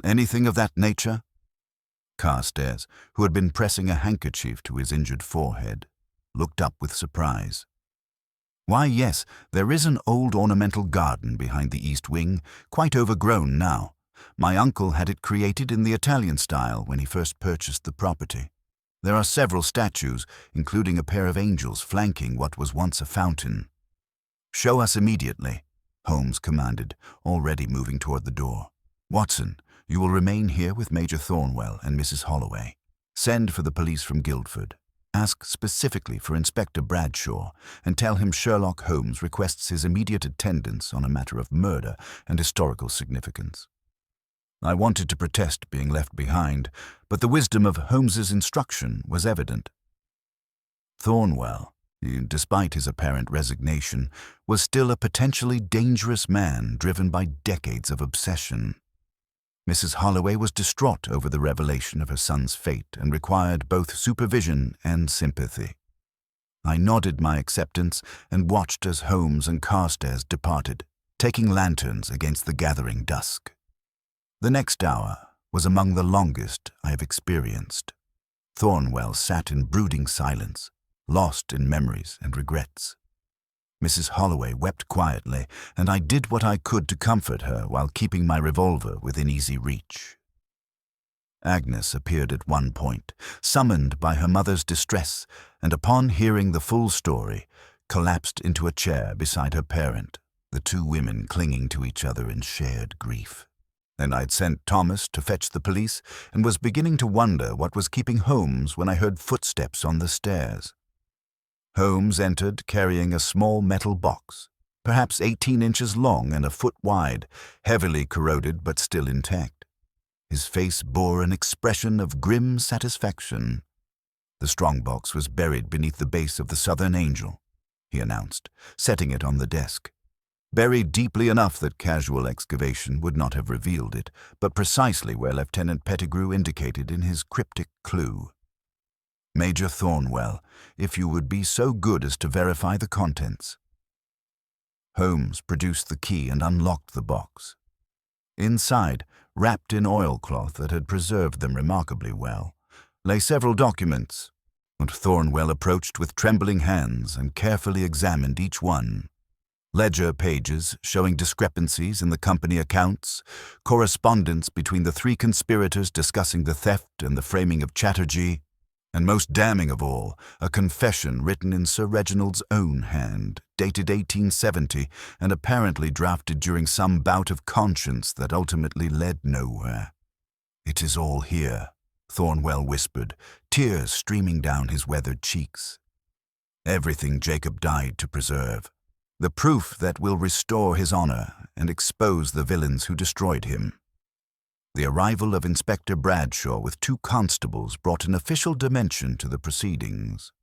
anything of that nature?" Carstairs, who had been pressing a handkerchief to his injured forehead, looked up with surprise. "Why, yes, there is an old ornamental garden behind the east wing, quite overgrown now. My uncle had it created in the Italian style when he first purchased the property. There are several statues, including a pair of angels flanking what was once a fountain." "Show us immediately," Holmes commanded, already moving toward the door. "Watson, you will remain here with Major Thornwell and Mrs. Holloway. Send for the police from Guildford. Ask specifically for Inspector Bradshaw, and tell him Sherlock Holmes requests his immediate attendance on a matter of murder and historical significance." I wanted to protest being left behind, but the wisdom of Holmes's instruction was evident. Thornwell, despite his apparent resignation, was still a potentially dangerous man driven by decades of obsession. Mrs. Holloway was distraught over the revelation of her son's fate and required both supervision and sympathy. I nodded my acceptance and watched as Holmes and Carstairs departed, taking lanterns against the gathering dusk. The next hour was among the longest I have experienced. Thornwell sat in brooding silence, lost in memories and regrets. Mrs. Holloway wept quietly, and I did what I could to comfort her while keeping my revolver within easy reach. Agnes appeared at one point, summoned by her mother's distress, and upon hearing the full story, collapsed into a chair beside her parent, the two women clinging to each other in shared grief. Then I'd sent Thomas to fetch the police and was beginning to wonder what was keeping Holmes when I heard footsteps on the stairs. Holmes entered carrying a small metal box, perhaps 18 inches long and a foot wide, heavily corroded but still intact. His face bore an expression of grim satisfaction. "The strongbox was buried beneath the base of the Southern Angel," he announced, setting it on the desk. "Buried deeply enough that casual excavation would not have revealed it, but precisely where Lieutenant Pettigrew indicated in his cryptic clue. Major Thornwell, if you would be so good as to verify the contents." Holmes produced the key and unlocked the box. Inside, wrapped in oilcloth that had preserved them remarkably well, lay several documents, and Thornwell approached with trembling hands and carefully examined each one. Ledger pages showing discrepancies in the company accounts, correspondence between the three conspirators discussing the theft and the framing of Chatterjee, and most damning of all, a confession written in Sir Reginald's own hand, dated 1870, and apparently drafted during some bout of conscience that ultimately led nowhere. "It is all here," Thornwell whispered, tears streaming down his weathered cheeks. "Everything Jacob died to preserve. The proof that will restore his honor and expose the villains who destroyed him." The arrival of Inspector Bradshaw with 2 constables brought an official dimension to the proceedings.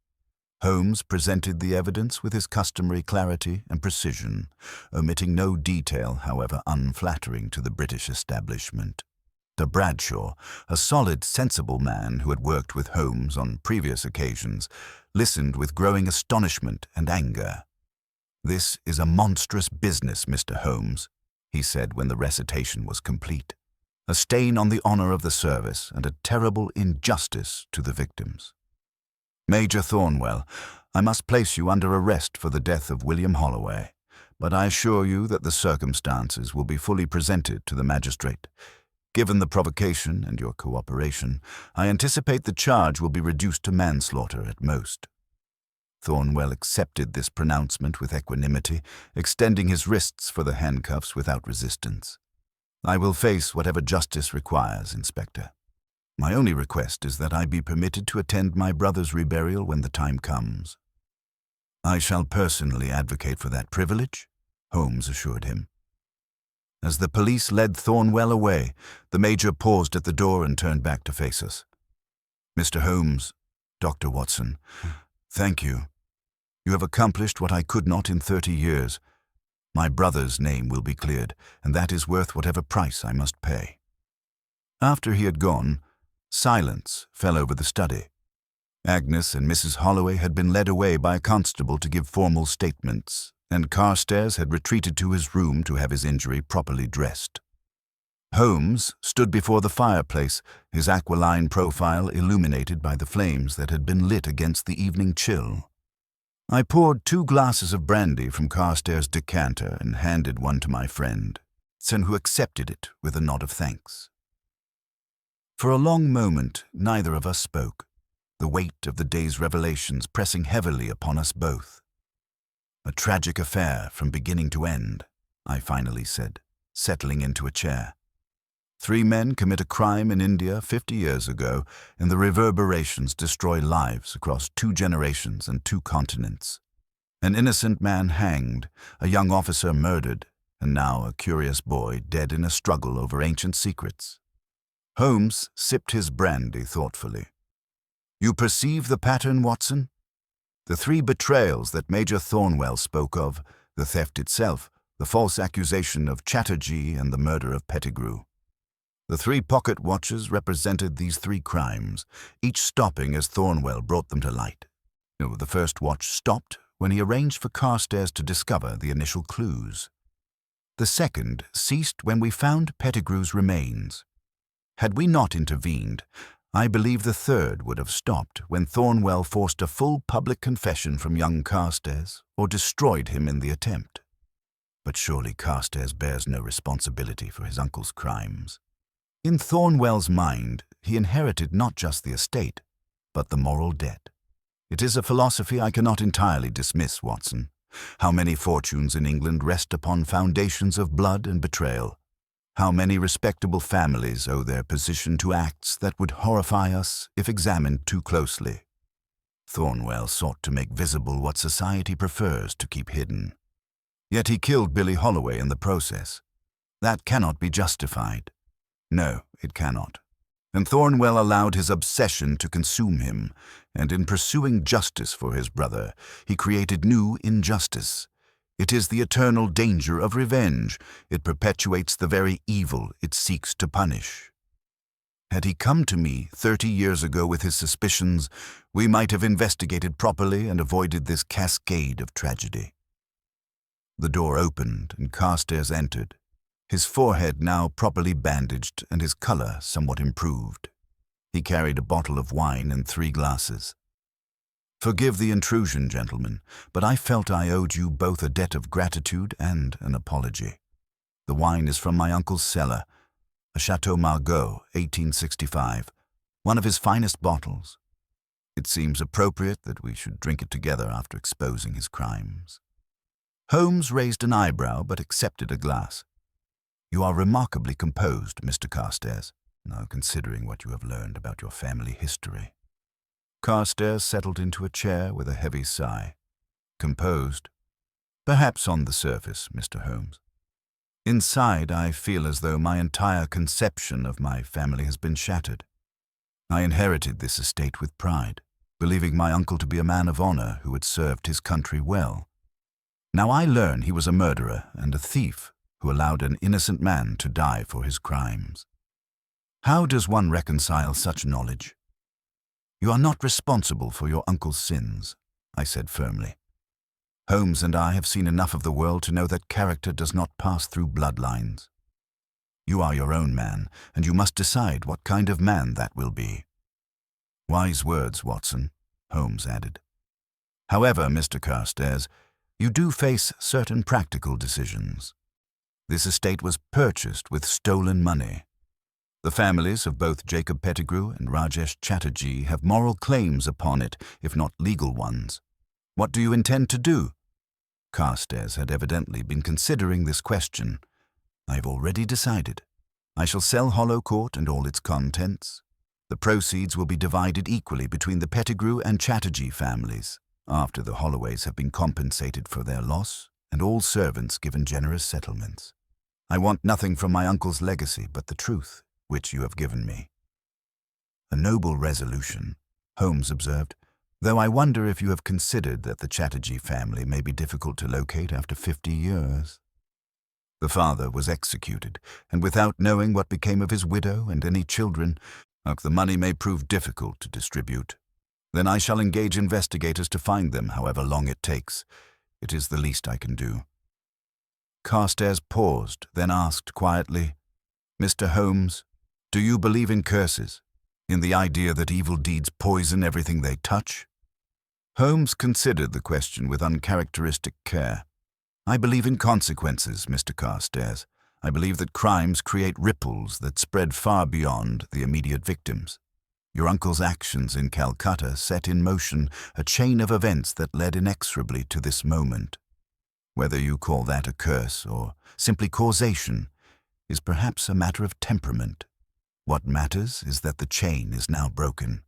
Holmes presented the evidence with his customary clarity and precision, omitting no detail, however unflattering to the British establishment. To Bradshaw, a solid, sensible man who had worked with Holmes on previous occasions, listened with growing astonishment and anger. "This is a monstrous business, Mr. Holmes," he said when the recitation was complete. "A stain on the honor of the service and a terrible injustice to the victims. Major Thornwell, I must place you under arrest for the death of William Holloway, but I assure you that the circumstances will be fully presented to the magistrate. Given the provocation and your cooperation, I anticipate the charge will be reduced to manslaughter at most." Thornwell accepted this pronouncement with equanimity, extending his wrists for the handcuffs without resistance. "I will face whatever justice requires, Inspector. My only request is that I be permitted to attend my brother's reburial when the time comes." "I shall personally advocate for that privilege," Holmes assured him. As the police led Thornwell away, the Major paused at the door and turned back to face us. "Mr. Holmes, Dr. Watson, thank you. You have accomplished what I could not in 30 years. My brother's name will be cleared, and that is worth whatever price I must pay." After he had gone, silence fell over the study. Agnes and Mrs. Holloway had been led away by a constable to give formal statements, and Carstairs had retreated to his room to have his injury properly dressed. Holmes stood before the fireplace, his aquiline profile illuminated by the flames that had been lit against the evening chill. I poured 2 glasses of brandy from Carstairs' decanter and handed one to my friend, who accepted it with a nod of thanks. For a long moment, neither of us spoke, the weight of the day's revelations pressing heavily upon us both. "A tragic affair from beginning to end," I finally said, settling into a chair. 3 men commit a crime in India 50 years ago, and the reverberations destroy lives across 2 generations and 2 continents. An innocent man hanged, a young officer murdered, and now a curious boy dead in a struggle over ancient secrets. Holmes sipped his brandy thoughtfully. "You perceive the pattern, Watson? The 3 betrayals that Major Thornwell spoke of, the theft itself, the false accusation of Chatterjee, and the murder of Pettigrew. The 3 pocket watches represented these 3 crimes, each stopping as Thornwell brought them to light. The first watch stopped when he arranged for Carstairs to discover the initial clues. The second ceased when we found Pettigrew's remains. Had we not intervened, I believe the third would have stopped when Thornwell forced a full public confession from young Carstairs or destroyed him in the attempt. But surely Carstairs bears no responsibility for his uncle's crimes. In Thornwell's mind, he inherited not just the estate, but the moral debt. It is a philosophy I cannot entirely dismiss, Watson. How many fortunes in England rest upon foundations of blood and betrayal? How many respectable families owe their position to acts that would horrify us if examined too closely? Thornwell sought to make visible what society prefers to keep hidden. Yet he killed Billy Holloway in the process. That cannot be justified. No, it cannot. And Thornwell allowed his obsession to consume him, and in pursuing justice for his brother, he created new injustice. It is the eternal danger of revenge. It perpetuates the very evil it seeks to punish. Had he come to me 30 years ago with his suspicions, we might have investigated properly and avoided this cascade of tragedy. The door opened and Carstairs entered, his forehead now properly bandaged and his color somewhat improved. He carried a bottle of wine and 3 glasses. Forgive the intrusion, gentlemen, but I felt I owed you both a debt of gratitude and an apology. The wine is from my uncle's cellar, a Chateau Margaux, 1865, one of his finest bottles. It seems appropriate that we should drink it together after exposing his crimes. Holmes raised an eyebrow but accepted a glass. You are remarkably composed, Mr. Carstairs, now considering what you have learned about your family history. Carstairs settled into a chair with a heavy sigh. Composed? Perhaps on the surface, Mr. Holmes. Inside, I feel as though my entire conception of my family has been shattered. I inherited this estate with pride, believing my uncle to be a man of honor who had served his country well. Now I learn he was a murderer and a thief who allowed an innocent man to die for his crimes. How does one reconcile such knowledge? You are not responsible for your uncle's sins, I said firmly. Holmes and I have seen enough of the world to know that character does not pass through bloodlines. You are your own man, and you must decide what kind of man that will be. Wise words, Watson, Holmes added. However, Mr. Carstairs, you do face certain practical decisions. This estate was purchased with stolen money. The families of both Jacob Pettigrew and Rajesh Chatterjee have moral claims upon it, if not legal ones. What do you intend to do? Carstairs had evidently been considering this question. I have already decided. I shall sell Hollow Court and all its contents. The proceeds will be divided equally between the Pettigrew and Chatterjee families, after the Holloways have been compensated for their loss and all servants given generous settlements. I want nothing from my uncle's legacy but the truth, which you have given me. A noble resolution, Holmes observed, though I wonder if you have considered that the Chatterjee family may be difficult to locate after 50 years. The father was executed, and without knowing what became of his widow and any children, the money may prove difficult to distribute. Then I shall engage investigators to find them, however long it takes. It is the least I can do. Carstairs paused, then asked quietly, Mr. Holmes, do you believe in curses, in the idea that evil deeds poison everything they touch? Holmes considered the question with uncharacteristic care. I believe in consequences, Mr. Carstairs. I believe that crimes create ripples that spread far beyond the immediate victims. Your uncle's actions in Calcutta set in motion a chain of events that led inexorably to this moment. Whether you call that a curse or simply causation is perhaps a matter of temperament. What matters is that the chain is now broken.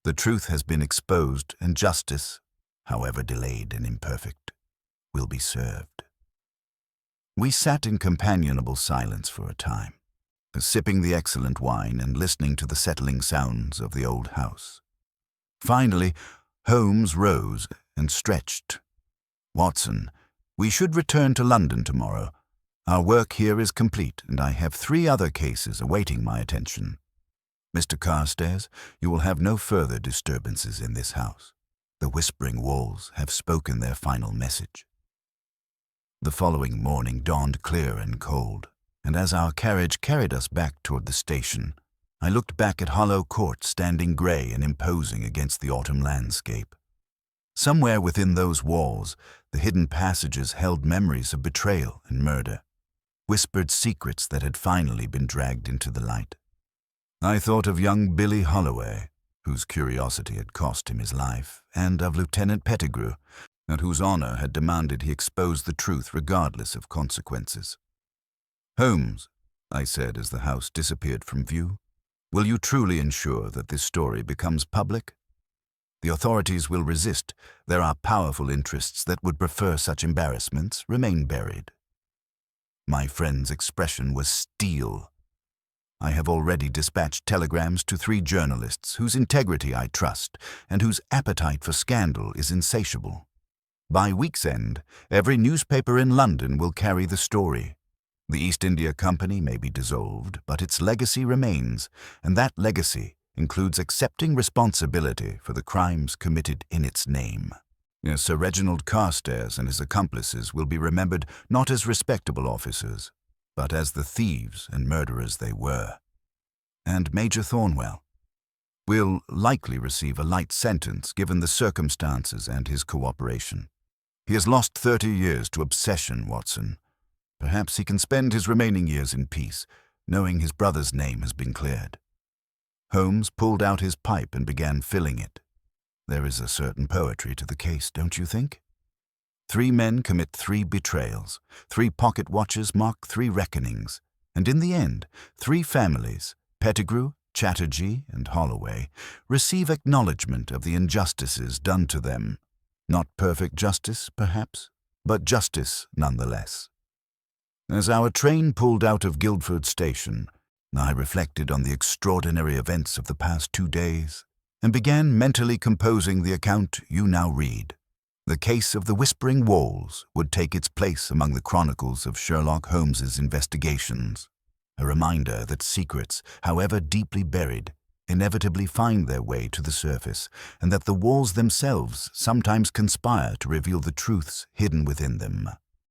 The truth has been exposed, and justice, however delayed and imperfect, will be served. We sat in companionable silence for a time, sipping the excellent wine and listening to the settling sounds of the old house. Finally, Holmes rose and stretched. Watson, we should return to London tomorrow. Our work here is complete, and I have 3 other cases awaiting my attention. Mr. Carstairs, you will have no further disturbances in this house. The whispering walls have spoken their final message." The following morning dawned clear and cold, and as our carriage carried us back toward the station, I looked back at Hollow Court standing grey and imposing against the autumn landscape. Somewhere within those walls, the hidden passages held memories of betrayal and murder, whispered secrets that had finally been dragged into the light. I thought of young Billy Holloway, whose curiosity had cost him his life, and of Lieutenant Pettigrew, and whose honor had demanded he expose the truth regardless of consequences. "Holmes," I said as the house disappeared from view, "will you truly ensure that this story becomes public? The authorities will resist. There are powerful interests that would prefer such embarrassments remain buried." My friend's expression was steel. "I have already dispatched telegrams to 3 journalists whose integrity I trust and whose appetite for scandal is insatiable. By week's end, every newspaper in London will carry the story. The East India Company may be dissolved, but its legacy remains, and that legacy includes accepting responsibility for the crimes committed in its name. Sir Reginald Carstairs and his accomplices will be remembered not as respectable officers, but as the thieves and murderers they were. And Major Thornwell will likely receive a light sentence given the circumstances and his cooperation. He has lost 30 years to obsession, Watson. Perhaps he can spend his remaining years in peace, knowing his brother's name has been cleared." Holmes pulled out his pipe and began filling it. There is a certain poetry to the case, don't you think? 3 men commit 3 betrayals, 3 pocket watches mark 3 reckonings, and in the end, 3 families, Pettigrew, Chatterjee, and Holloway, receive acknowledgement of the injustices done to them. Not perfect justice, perhaps, but justice nonetheless. As our train pulled out of Guildford Station, I reflected on the extraordinary events of the past 2 days and began mentally composing the account you now read. The case of the Whispering Walls would take its place among the chronicles of Sherlock Holmes's investigations, a reminder that secrets, however deeply buried, inevitably find their way to the surface, and that the walls themselves sometimes conspire to reveal the truths hidden within them.